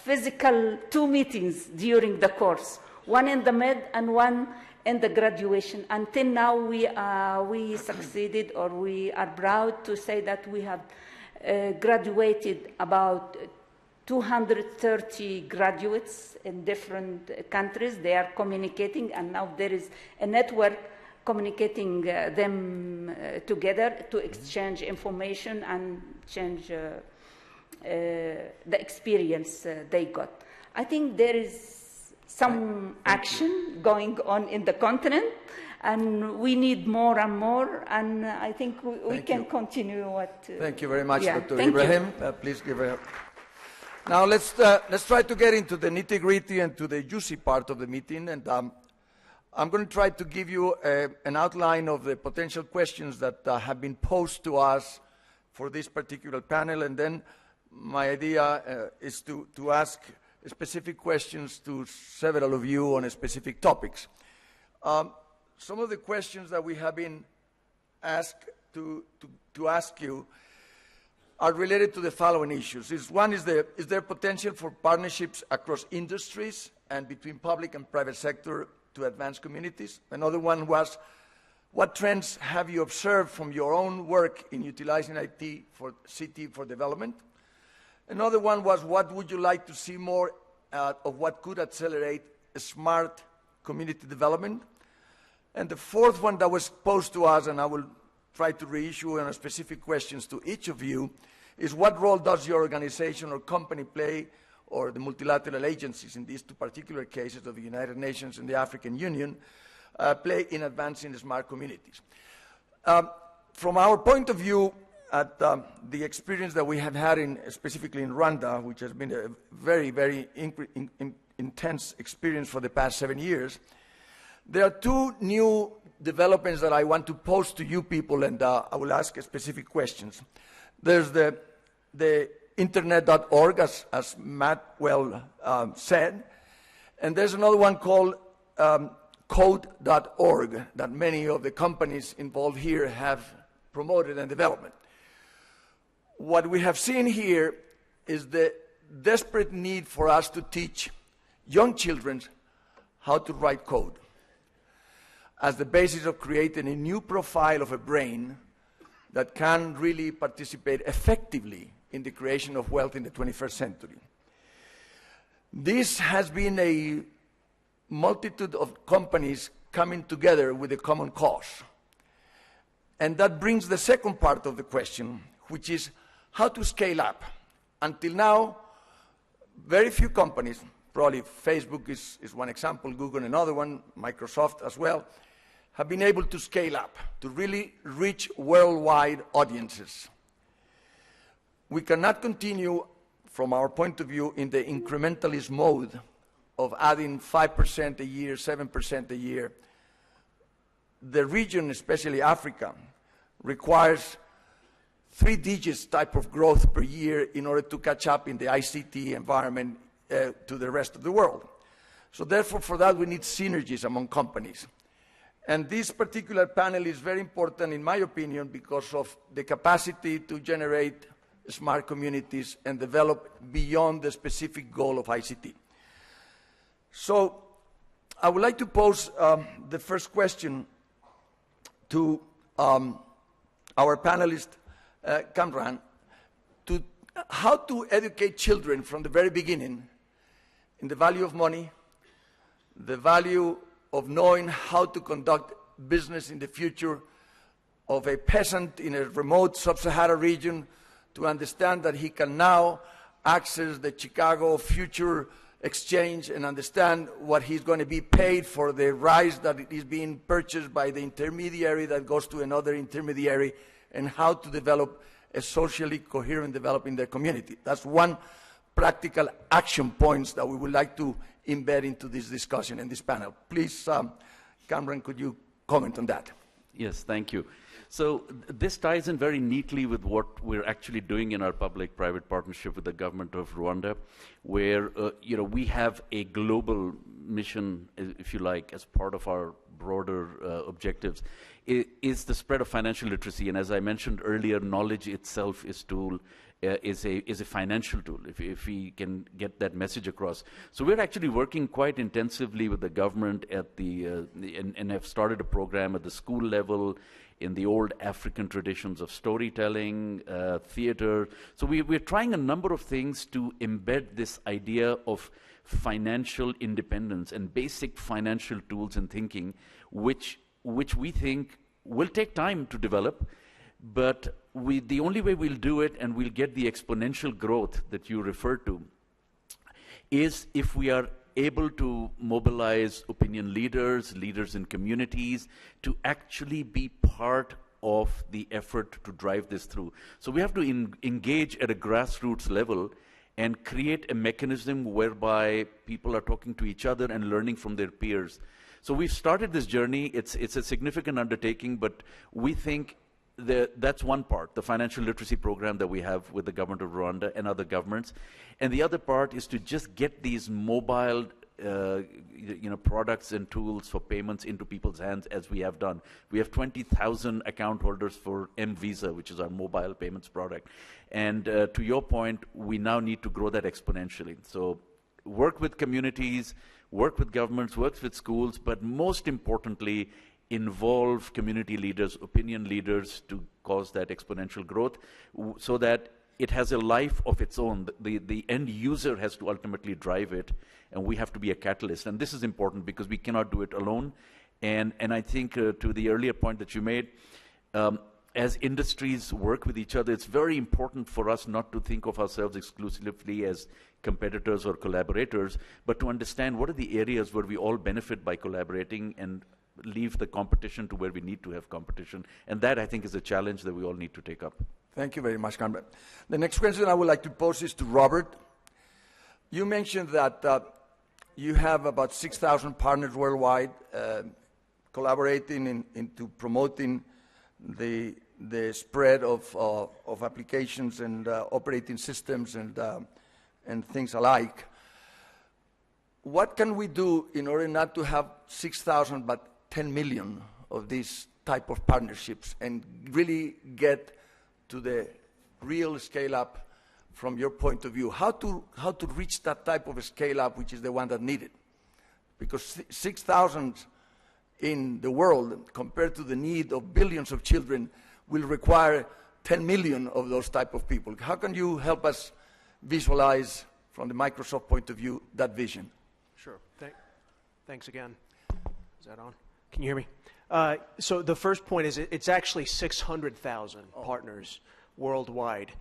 physical 2 meetings during the course, one in the mid and one in the graduation. Until now, we succeeded, or we are proud to say that we have graduated about 230 graduates in different countries. They are communicating, and now there is a network communicating them together to exchange information and change the experience they got. I think there is some action going on in the continent, and we need more and more, and I think we can continue what...
Thank you very much, Dr.
Thank
Ibrahim. Please give a... Now let's try to get into the nitty-gritty and to the juicy part of the meeting, and I'm going to try to give you an outline of the potential questions that have been posed to us for this particular panel, and then my idea is to ask specific questions to several of you on specific topics. Some of the questions that we have been asked to ask you are related to the following issues. One is there potential for partnerships across industries and between public and private sector to advance communities? Another one was, what trends have you observed from your own work in utilizing IT for CT for development? Another one was, what would you like to see more of what could accelerate smart community development? And the fourth one that was posed to us, and I will try to reissue on specific questions to each of you, is what role does your organization or company play, or the multilateral agencies, in these two particular cases of the United Nations and the African Union, play in advancing smart communities? From our point of view, at the experience that we have had specifically in Rwanda, which has been a very, very intense experience for the past 7 years, there are two new developments that I want to pose to you people, and I will ask specific questions. There's the internet.org, as Matt well said, and there's another one called code.org that many of the companies involved here have promoted and developed. What we have seen here is the desperate need for us to teach young children how to write code as the basis of creating a new profile of a brain that can really participate effectively in the creation of wealth in the 21st century. This has been a multitude of companies coming together with a common cause. And that brings the second part of the question, which is how to scale up. Until now, very few companies, probably Facebook is one example, Google another one, Microsoft as well, have been able to scale up, to really reach worldwide audiences. We cannot continue, from our point of view, in the incrementalist mode of adding 5% a year, 7% a year. The region, especially Africa, requires 3 digits type of growth per year in order to catch up in the ICT environment to the rest of the world. So therefore, for that, we need synergies among companies. And this particular panel is very important, in my opinion, because of the capacity to generate smart communities and develop beyond the specific goal of ICT. So I would like to pose the first question to our panelist, Kamran, to how to educate children from the very beginning in the value of money, the value of knowing how to conduct business in the future, of a peasant in a remote Sub-Saharan region to understand that he can now access the Chicago Future Exchange and understand what he's going to be paid for the rice that is being purchased by the intermediary that goes to another intermediary, and how to develop a socially coherent development in their community. That's one practical action points that we would like to embed into this discussion in this panel. Please, Kamran, could you comment on that?
Yes, thank you. So this ties in very neatly with what we're actually doing in our public-private partnership with the government of Rwanda, where we have a global mission, if you like, as part of our broader objectives, is the spread of financial literacy. And as I mentioned earlier, knowledge itself is a financial tool, if we can get that message across. So we're actually working quite intensively with the government at and have started a program at the school level, in the old African traditions of storytelling, theater. So we're trying a number of things to embed this idea of financial independence and basic financial tools and thinking, which we think will take time to develop, but the only way we'll do it and we'll get the exponential growth that you referred to is if we are able to mobilize opinion leaders, leaders in communities, to actually be part of the effort to drive this through. So we have to engage at a grassroots level and create a mechanism whereby people are talking to each other and learning from their peers. So we've started this journey. It's a significant undertaking, but we think that's one part, the financial literacy program that we have with the government of Rwanda and other governments. And the other part is to just get these mobile products and tools for payments into people's hands, as we have done. We have 20,000 account holders for M-Visa, which is our mobile payments product. And to your point, we now need to grow that exponentially. So work with communities, work with governments, work with schools, but most importantly, involve community leaders, opinion leaders, to cause that exponential growth so that it has a life of its own. The end user has to ultimately drive it, and we have to be a catalyst. And this is important because we cannot do it alone. And I think to the earlier point that you made, as industries work with each other, it's very important for us not to think of ourselves exclusively as competitors or collaborators, but to understand what are the areas where we all benefit by collaborating and leave the competition to where we need to have competition. And that, I think, is a challenge that we all need to take up.
Thank you very much, Kamran. The next question I would like to pose is to Robert. You mentioned that you have about 6,000 partners worldwide collaborating into promoting the spread of applications and operating systems and things alike. What can we do in order not to have 6,000 but 10 million of these type of partnerships and really get to the real scale up from your point of view? How to reach that type of a scale up, which is the one that needed? Because 6,000 in the world compared to the need of billions of children will require 10 million of those type of people. How can you help us visualize from the Microsoft point of view that vision?
Sure. Thanks again. Is that on? Can you hear me? So the first point is it's actually 600,000 partners worldwide.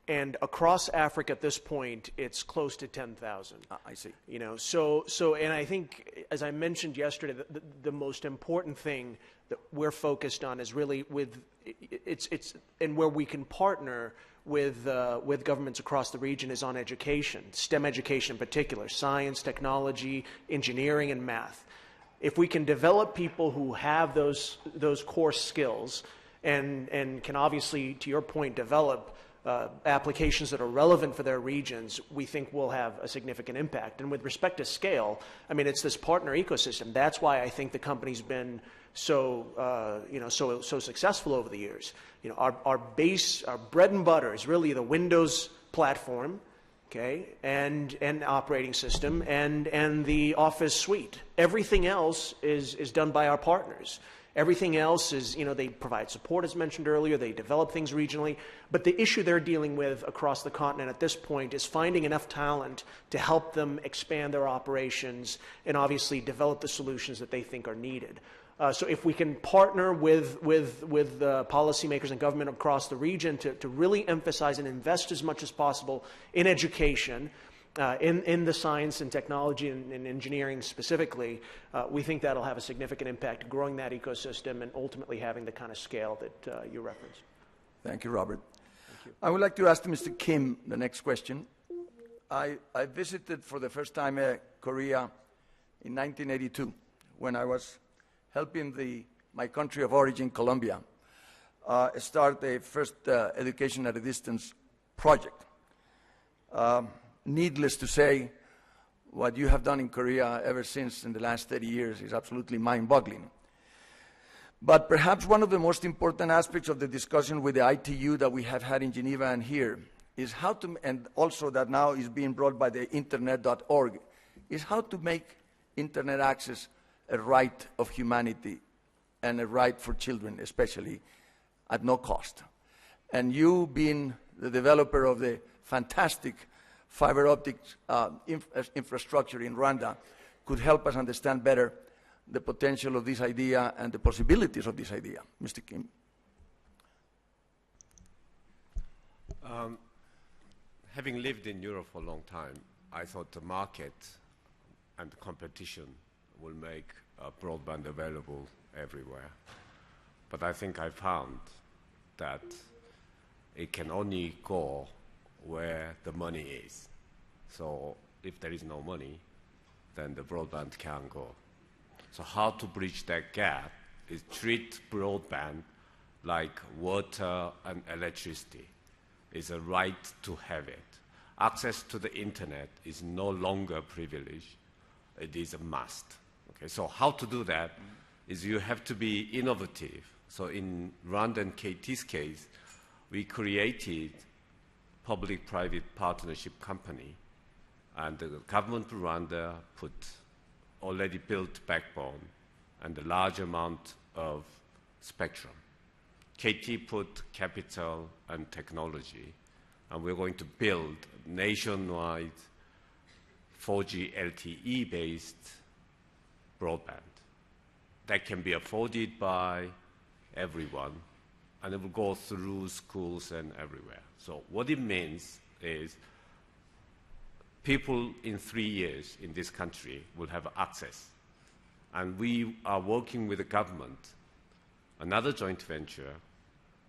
And across Africa at this point, it's close to 10,000.
I see.
And I think, as I mentioned yesterday, the most important thing that we're focused on is really and where we can partner with governments across the region is on education, STEM education in particular, science, technology, engineering, and math. If we can develop people who have those core skills and can obviously, to your point, develop applications that are relevant for their regions, we think we'll have a significant impact. And with respect to scale, I mean, it's this partner ecosystem. That's why I think the company's been so successful over the years. Our bread and butter is really the Windows platform, okay, and operating system and the Office suite. Everything else is done by our partners. Everything else is, they provide support, as mentioned earlier, they develop things regionally, but the issue they're dealing with across the continent at this point is finding enough talent to help them expand their operations and obviously develop the solutions that they think are needed. So if we can partner with policymakers and government across the region to really emphasize and invest as much as possible in education, in the science and technology and engineering specifically, we think that'll have a significant impact, growing that ecosystem and ultimately having the kind of scale that you referenced.
Thank you, Robert. Thank you. I would like to ask Mr. Kim the next question. I visited for the first time Korea in 1982 when I was helping my country of origin, Colombia, start the first education at a distance project. Needless to say, what you have done in Korea ever since in the last 30 years is absolutely mind-boggling. But perhaps one of the most important aspects of the discussion with the ITU that we have had in Geneva and here is how to, and also that now is being brought by the internet.org, is how to make internet access a right of humanity and a right for children, especially, at no cost. And you, being the developer of the fantastic fiber optic infrastructure in Rwanda, could help us understand better the potential of this idea and the possibilities of this idea. Mr. Kim.
Having lived in Europe for a long time, I thought the market and the competition will make broadband available everywhere. But I think I found that it can only go where the money is. So if there is no money, then the broadband can't go. So how to bridge that gap is treat broadband like water and electricity. It's a right to have it. Access to the internet is no longer a privilege. It is a must. Okay, so how to do that is you have to be innovative. So in Rwanda and KT's case, we created public-private partnership company, and the government of Rwanda put already built backbone and a large amount of spectrum. KT put capital and technology, and we're going to build nationwide 4G LTE-based broadband that can be afforded by everyone, and it will go through schools and everywhere. So what it means is people in 3 years in this country will have access. And we are working with the government, another joint venture,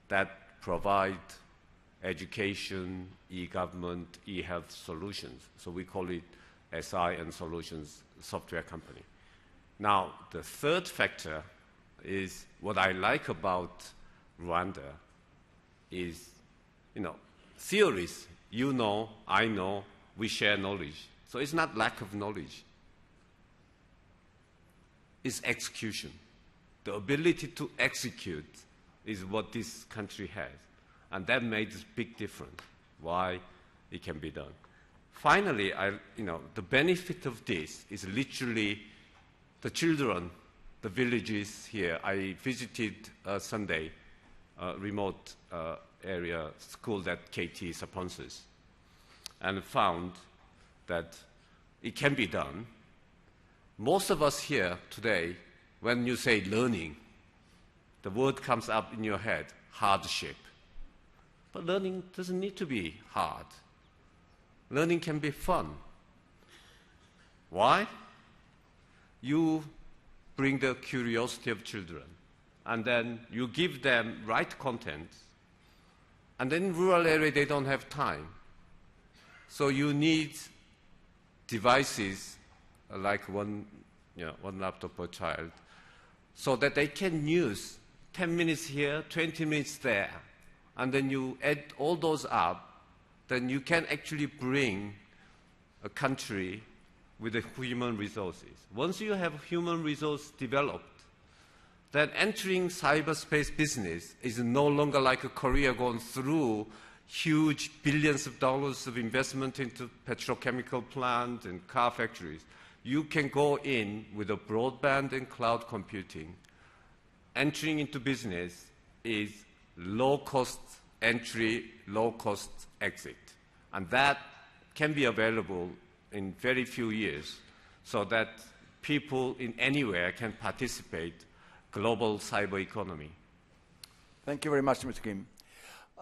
that provide education, e-government, e-health solutions. So we call it SI and Solutions Software Company. Now, the third factor is what I like about Rwanda is, theories, I know, we share knowledge. So it's not lack of knowledge. It's execution. The ability to execute is what this country has. And that made a big difference, why it can be done. Finally, the benefit of this is literally the children, the villages here. I visited Sunday, remote area school that KT sponsors, and found that it can be done. Most of us here today, when you say learning, the word comes up in your head, hardship. But learning doesn't need to be hard. Learning can be fun. Why? You bring the curiosity of children, and then you give them right content, and then in rural area they don't have time. So you need devices like one laptop per child, so that they can use 10 minutes here, 20 minutes there, and then you add all those up, then you can actually bring a country with the human resources. Once you have human resource developed, that entering cyberspace business is no longer like a Korea going through huge billions of dollars of investment into petrochemical plant and car factories. You can go in with a broadband and cloud computing. Entering into business is low-cost entry, low-cost exit. And that can be available in very few years so that people in anywhere can participate global cyber economy.
Thank you very much, Mr. Kim.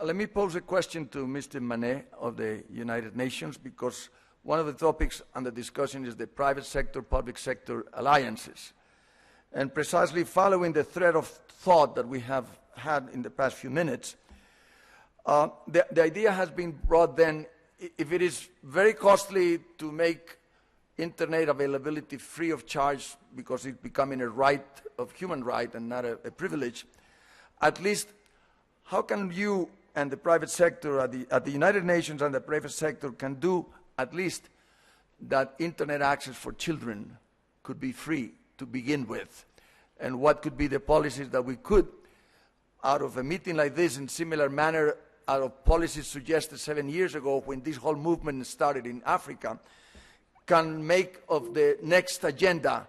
Let me pose a question to Mr. Manneh of the United Nations, because one of the topics under discussion is the private sector, public sector alliances. And precisely following the thread of thought that we have had in the past few minutes, the idea has been brought then, if it is very costly to make internet availability free of charge because it's becoming a right of human right and not a privilege, at least how can you and the private sector at the United Nations and the private sector can do at least that internet access for children could be free to begin with? And what could be the policies that we could, out of a meeting like this in similar manner, out of policies suggested 7 years ago when this whole movement started in Africa, can make of the next agenda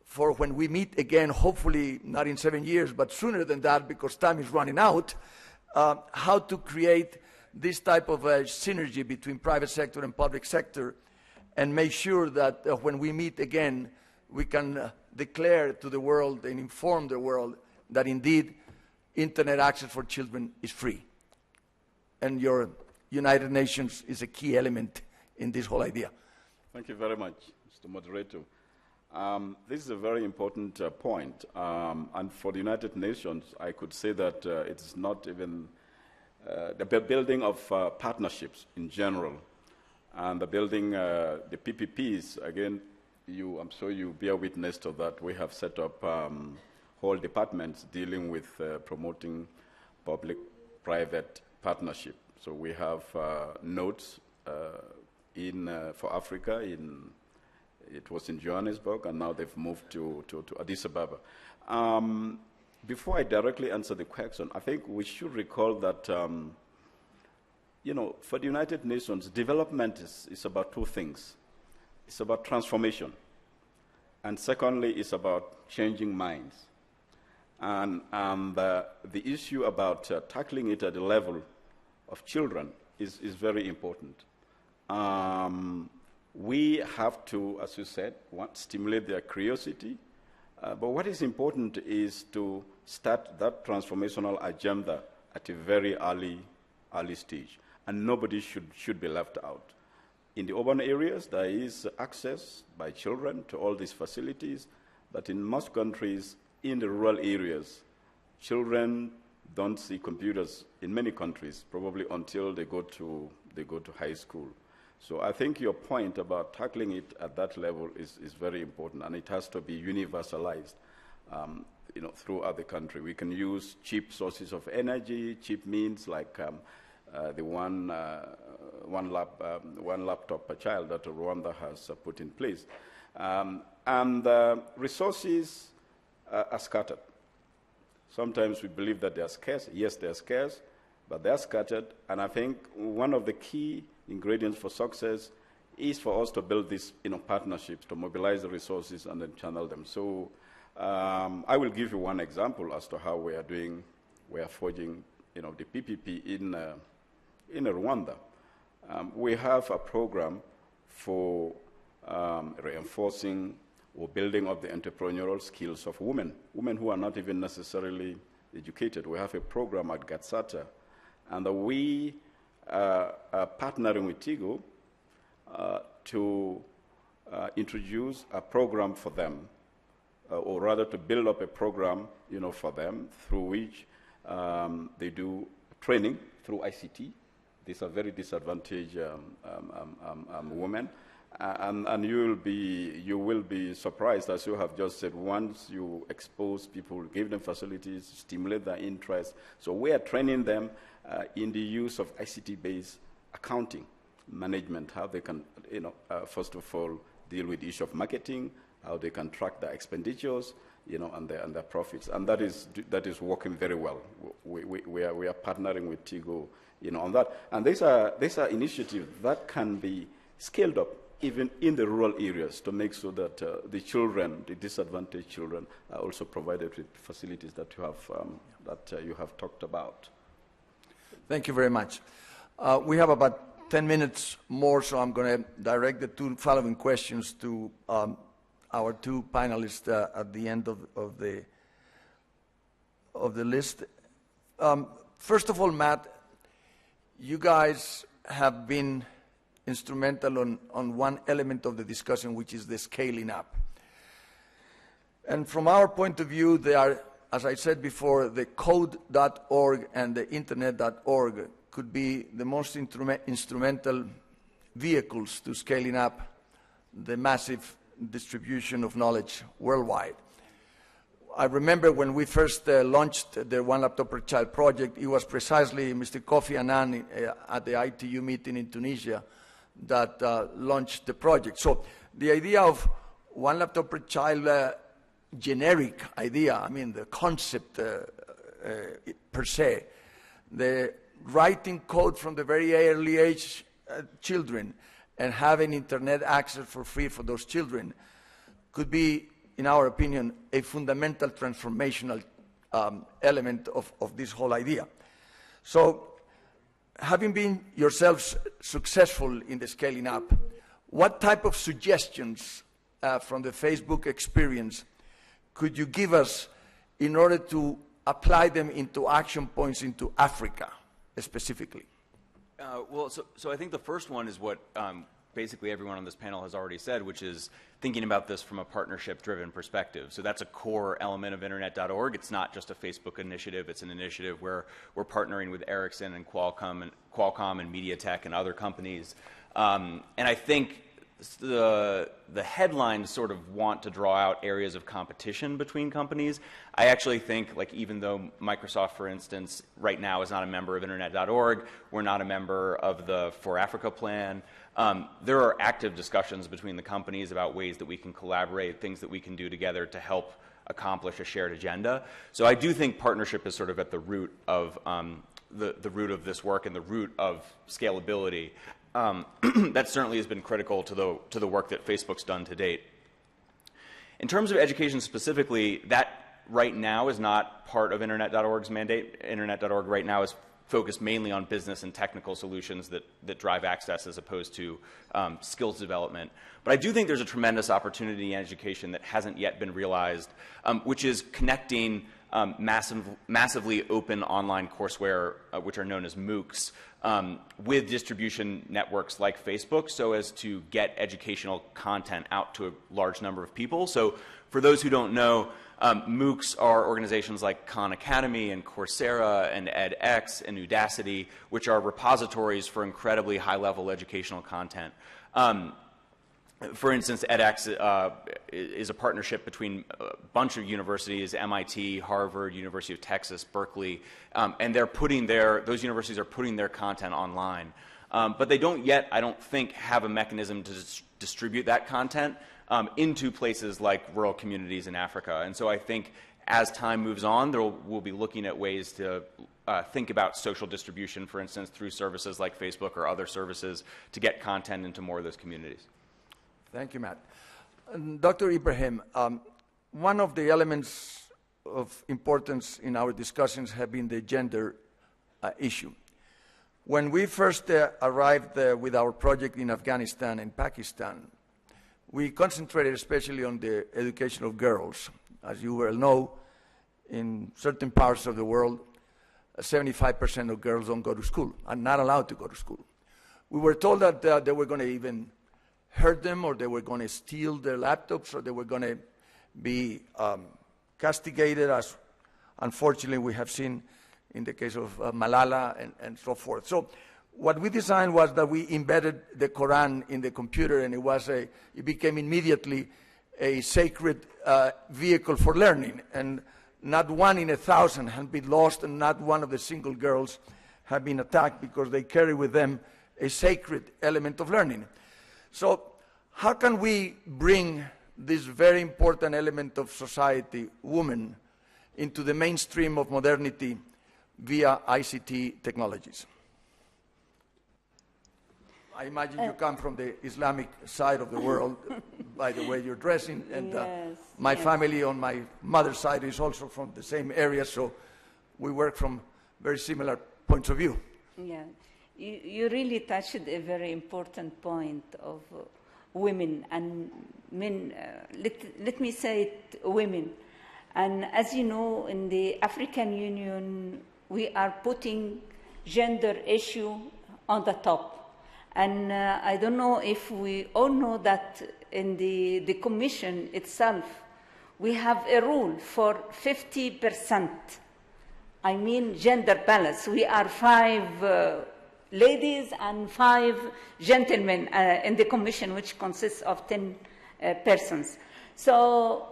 for when we meet again, hopefully not in 7 years, but sooner than that because time is running out, how to create this type of synergy between private sector and public sector and make sure that when we meet again, we can declare to the world and inform the world that indeed internet access for children is free. And your United Nations is a key element in this whole idea.
Thank you very much, Mr. Moderator. This is a very important point. And for the United Nations, I could say that it's not even the building of partnerships in general and the building the PPPs. Again, I'm sure you bear witness to that. We have set up whole departments dealing with promoting public-private partnership. So we have nodes for Africa. It was in Johannesburg, and now they've moved to Addis Ababa. Before I directly answer the question, I think we should recall that, for the United Nations, development is about two things. It's about transformation, and secondly, it's about changing minds. And the issue about tackling it at the level of children is very important. We have to, as you said, stimulate their curiosity. But what is important is to start that transformational agenda at a very early stage. And nobody should be left out. In the urban areas, there is access by children to all these facilities. But in most countries, in the rural areas, children don't see computers in many countries, probably until they go to high school. So I think your point about tackling it at that level is very important, and it has to be universalized throughout the country. We can use cheap sources of energy, cheap means like the one laptop per child that Rwanda has put in place. And resources are scattered. Sometimes we believe that they are scarce. Yes, they are scarce, but they are scattered. And I think one of the key ingredients for success is for us to build these partnerships, to mobilize the resources and then channel them. So I will give you one example as to how we are forging the PPP in Rwanda. We have a program for reinforcing or building up the entrepreneurial skills of women who are not even necessarily educated. We have a program at Gatsata, and we are partnering with Tigo to introduce a program for them, or rather to build up a program, for them through which they do training through ICT. These are very disadvantaged women. And you will be surprised, as you have just said, once you expose people, give them facilities, stimulate their interest. So we are training them in the use of ICT-based accounting management, how they can, first of all, deal with the issue of marketing, how they can track their expenditures, and their profits. And that is working very well. We are partnering with Tigo, on that. And these are initiatives that can be scaled up even in the rural areas to make sure that the children, the disadvantaged children, are also provided with facilities that you have talked about.
Thank you very much. We have about 10 minutes more, so I'm going to direct the two following questions to our two panelists at the end of the list. First of all, Matt, you guys have been instrumental on one element of the discussion, which is the scaling up. And from our point of view, they are, as I said before, the code.org and the internet.org could be the most instrumental vehicles to scaling up the massive distribution of knowledge worldwide. I remember when we first launched the One Laptop Per Child project, it was precisely Mr. Kofi Annan at the ITU meeting in Tunisia that launched the project. So the idea of One Laptop Per Child, generic idea, I mean the concept per se, the writing code from the very early age children and having internet access for free for those children could be, in our opinion, a fundamental transformational element of this whole idea. So, having been yourselves successful in the scaling up, what type of suggestions from the Facebook experience could you give us in order to apply them into action points into Africa specifically?
So I think the first one is what basically everyone on this panel has already said, which is thinking about this from a partnership-driven perspective. So that's a core element of Internet.org. It's not just a Facebook initiative. It's an initiative where we're partnering with Ericsson and Qualcomm and MediaTek and other companies. And I think the headlines sort of want to draw out areas of competition between companies. I actually think, like, even though Microsoft, for instance, right now is not a member of Internet.org, we're not a member of the For Africa plan, there are active discussions between the companies about ways that we can collaborate, things that we can do together to help accomplish a shared agenda. So I do think partnership is sort of at the root of the root of this work and the root of scalability. That certainly has been critical to the work that Facebook's done to date. In terms of education specifically, that right now is not part of Internet.org's mandate. Internet.org right now is focused mainly on business and technical solutions that drive access as opposed to skills development. But I do think there's a tremendous opportunity in education that hasn't yet been realized, which is connecting massively open online courseware, which are known as MOOCs, with distribution networks like Facebook so as to get educational content out to a large number of people. So for those who don't know, MOOCs are organizations like Khan Academy and Coursera and edX and Udacity, which are repositories for incredibly high-level educational content. For instance, edX is a partnership between a bunch of universities, MIT, Harvard, University of Texas, Berkeley, and those universities are putting their content online. But they don't yet, I don't think, have a mechanism to distribute that content into places like rural communities in Africa. And so I think as time moves on, we'll be looking at ways to think about social distribution, for instance, through services like Facebook or other services to get content into more of those communities.
Thank you, Matt. Dr. Ibrahim, one of the elements of importance in our discussions have been the gender issue. When we first arrived with our project in Afghanistan and Pakistan, we concentrated especially on the education of girls. As you well know, in certain parts of the world, 75% of girls don't go to school, are not allowed to go to school. We were told that they were going to even hurt them, or they were going to steal their laptops, or they were going to be castigated, as unfortunately we have seen in the case of Malala and so forth. So what we designed was that we embedded the Quran in the computer, and it became immediately a sacred vehicle for learning. And not 1 in 1,000 had been lost, and not one of the single girls had been attacked, because they carry with them a sacred element of learning. So how can we bring this very important element of society, women, into the mainstream of modernity via ICT technologies. I imagine you come from the Islamic side of the world, by the way you're dressing, and my family on my mother's side is also from the same area, so we work from very similar points of view.
Yeah, you really touched a very important point of women and men. Let me say it, women. And as you know, in the African Union, we are putting gender issue on the top. And I don't know if we all know that in the Commission itself, we have a rule for 50%. I mean gender balance. We are 5 ladies and 5 gentlemen in the Commission, which consists of 10 persons. So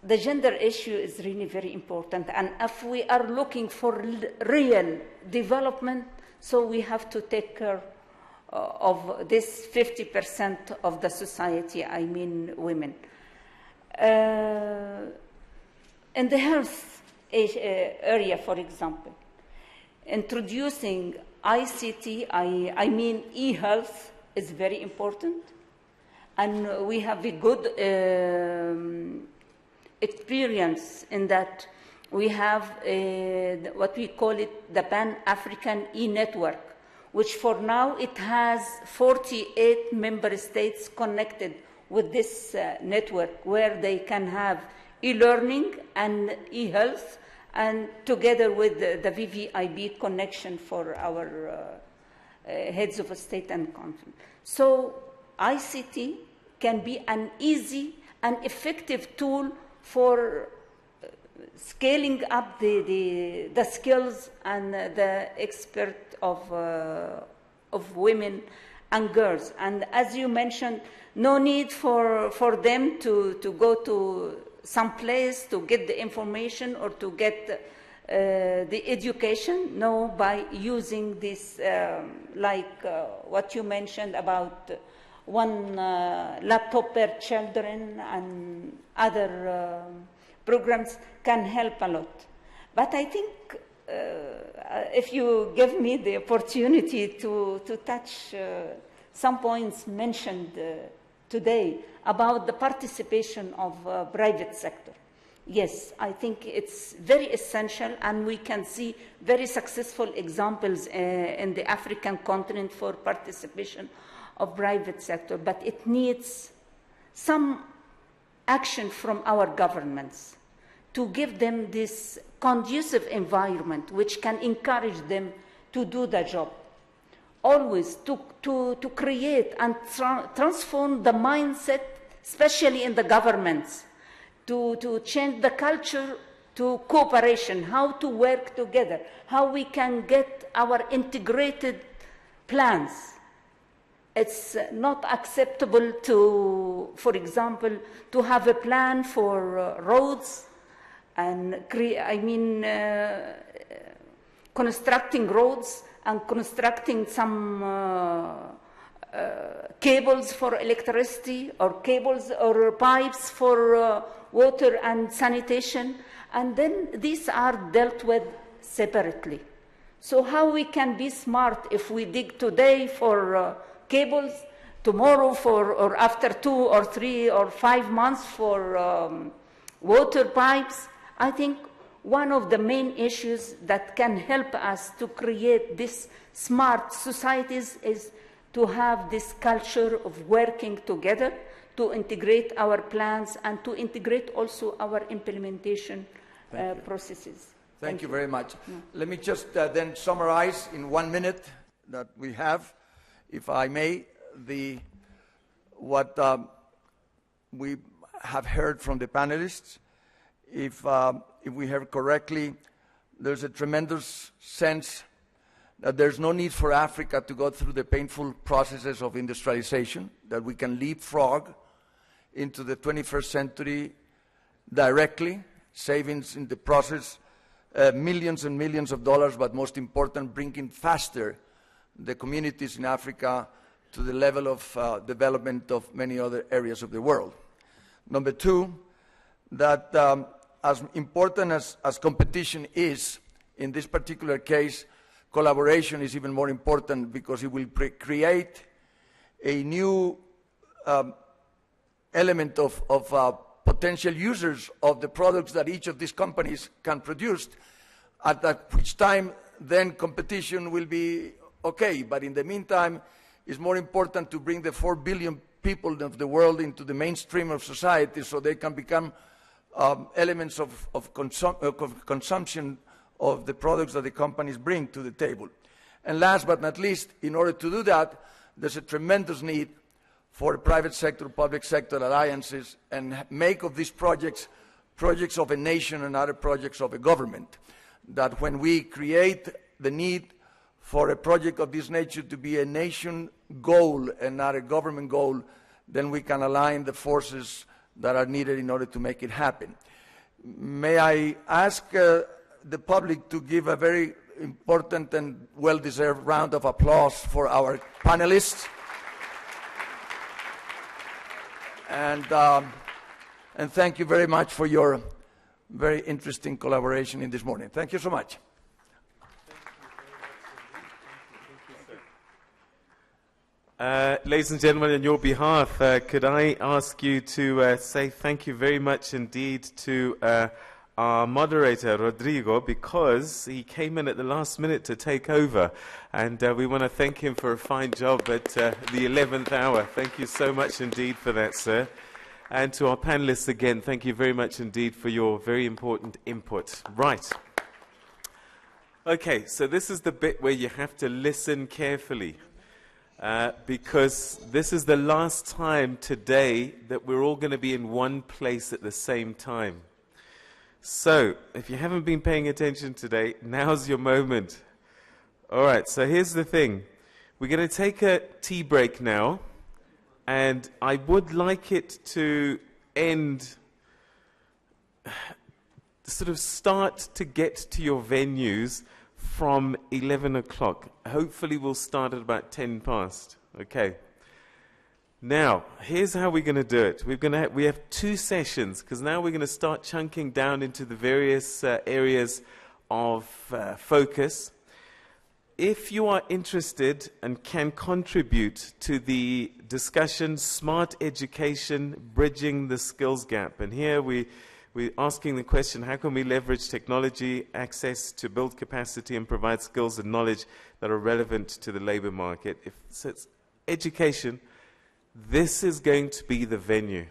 the gender issue is really very important. And if we are looking for real development, so we have to take care of this 50% of the society, I mean women. In the health area, for example, introducing ICT, I mean e-health, is very important. And we have a good experience in that we have what we call it the Pan-African e-network, which for now it has 48 member states connected with this network, where they can have e-learning and e-health, and together with the VVIB connection for our heads of state and country. So ICT can be an easy and effective tool for scaling up the skills and the expert of women and girls. And as you mentioned, no need for them to go to some place to get the information or to get the education. No, by using this, like what you mentioned about one laptop per children and other programs can help a lot. But I think if you give me the opportunity to touch some points mentioned today about the participation of private sector. Yes, I think it's very essential, and we can see very successful examples in the African continent for participation of private sector, but it needs some action from our governments to give them this conducive environment which can encourage them to do the job. Always to create and transform the mindset, especially in the governments, to change the culture to cooperation, how to work together, how we can get our integrated plans. It's not acceptable to, for example, to have a plan for roads and constructing roads and constructing some cables for electricity, or cables or pipes for water and sanitation, and then these are dealt with separately. So how we can be smart if we dig today for cables, tomorrow for, or after 2 or 3 or 5 months for water pipes? I think one of the main issues that can help us to create these smart societies is to have this culture of working together, to integrate our plans and to integrate also our implementation processes.
Thank you very much. Yeah. Let me just then summarize in 1 minute that we have, if I may, what we have heard from the panelists. If we heard correctly, there's a tremendous sense that there's no need for Africa to go through the painful processes of industrialization, that we can leapfrog into the 21st century directly, savings in the process, millions and millions of dollars, but most important, bringing faster the communities in Africa to the level of development of many other areas of the world. Number two, that as important as competition is, in this particular case, collaboration is even more important because it will create a new element of potential users of the products that each of these companies can produce, at which time then competition will be okay. But in the meantime, it's more important to bring the 4 billion people of the world into the mainstream of society so they can become elements of consumption of the products that the companies bring to the table. And last but not least, in order to do that, there's a tremendous need for private sector, public sector alliances, and make of these projects projects of a nation and other projects of a government. That when we create the need for a project of this nature to be a nation goal and not a government goal, then we can align the forces that are needed in order to make it happen. May I ask the public to give a very important and well-deserved round of applause for our panelists. And thank you very much for your very interesting collaboration in this morning. Thank you so much.
Ladies and gentlemen, on your behalf, could I ask you to say thank you very much indeed to our moderator, Rodrigo, because he came in at the last minute to take over. And we want to thank him for a fine job at the 11th hour. Thank you so much indeed for that, sir. And to our panelists again, thank you very much indeed for your very important input. Right. Okay, so this is the bit where you have to listen carefully. Because this is the last time today that we're all going to be in one place at the same time. So, if you haven't been paying attention today, now's your moment. All right, so here's the thing. We're going to take a tea break now, and I would like it to end, sort of start to get to your venues from 11 o'clock. Hopefully we'll start at about 10 past. Okay. Now, here's how we're going to do it. We have 2 sessions, because now we're going to start chunking down into the various areas of focus. If you are interested and can contribute to the discussion, Smart Education, Bridging the Skills Gap. And here we're asking the question, how can we leverage technology, access to build capacity and provide skills and knowledge that are relevant to the labor market? If it's education, this is going to be the venue.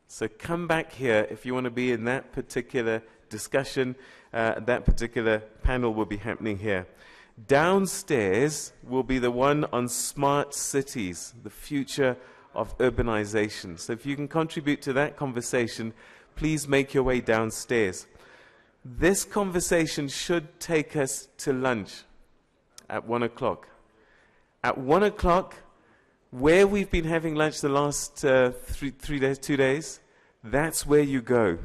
So come back here if you want to be in that particular discussion. That particular panel will be happening here. Downstairs will be the one on smart cities, the future of urbanization. So if you can contribute to that conversation, please make your way downstairs. This conversation should take us to lunch at 1 o'clock. At 1 o'clock, where we've been having lunch the last 2 days, that's where you go.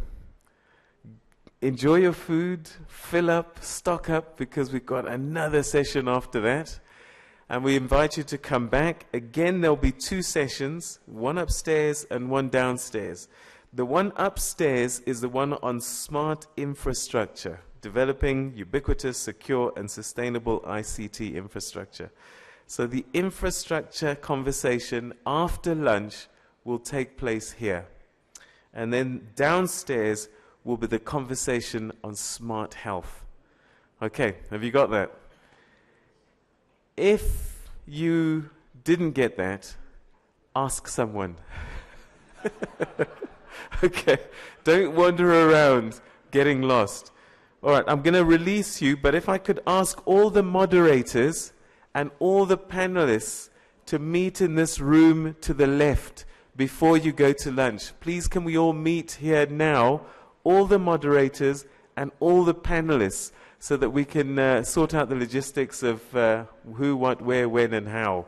Enjoy your food, fill up, stock up, because we've got another session after that. And we invite you to come back. Again, there'll be 2 sessions, one upstairs and one downstairs. The one upstairs is the one on smart infrastructure, developing ubiquitous, secure, and sustainable ICT infrastructure. So the infrastructure conversation after lunch will take place here. And then downstairs will be the conversation on smart health. Okay, have you got that? If you didn't get that, ask someone. Okay, don't wander around getting lost. All right, I'm going to release you, but if I could ask all the moderators and all the panelists to meet in this room to the left before you go to lunch. Please, can we all meet here now, all the moderators and all the panelists, so that we can sort out the logistics of who, what, where, when, and how.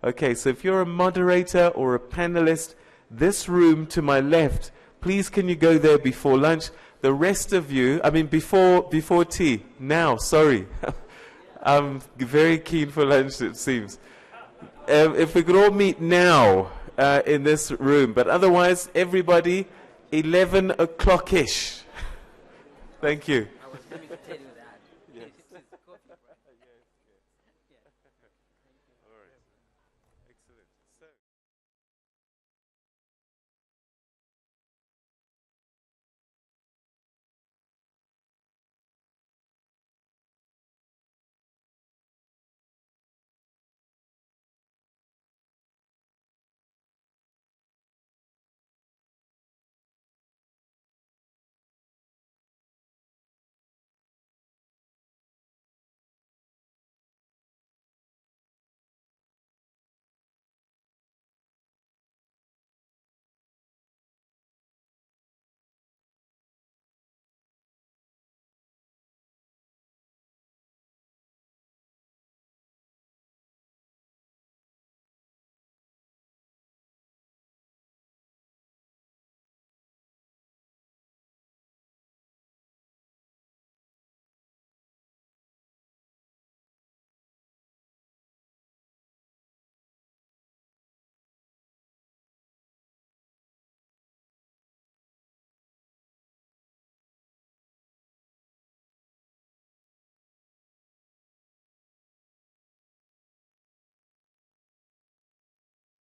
Okay, so if you're a moderator or a panelist, this room to my left, please can you go there before lunch? The rest of you, before tea, now, sorry. I'm very keen for lunch, it seems. If we could all meet now, in this room. But otherwise, everybody, 11 o'clock-ish. Thank you.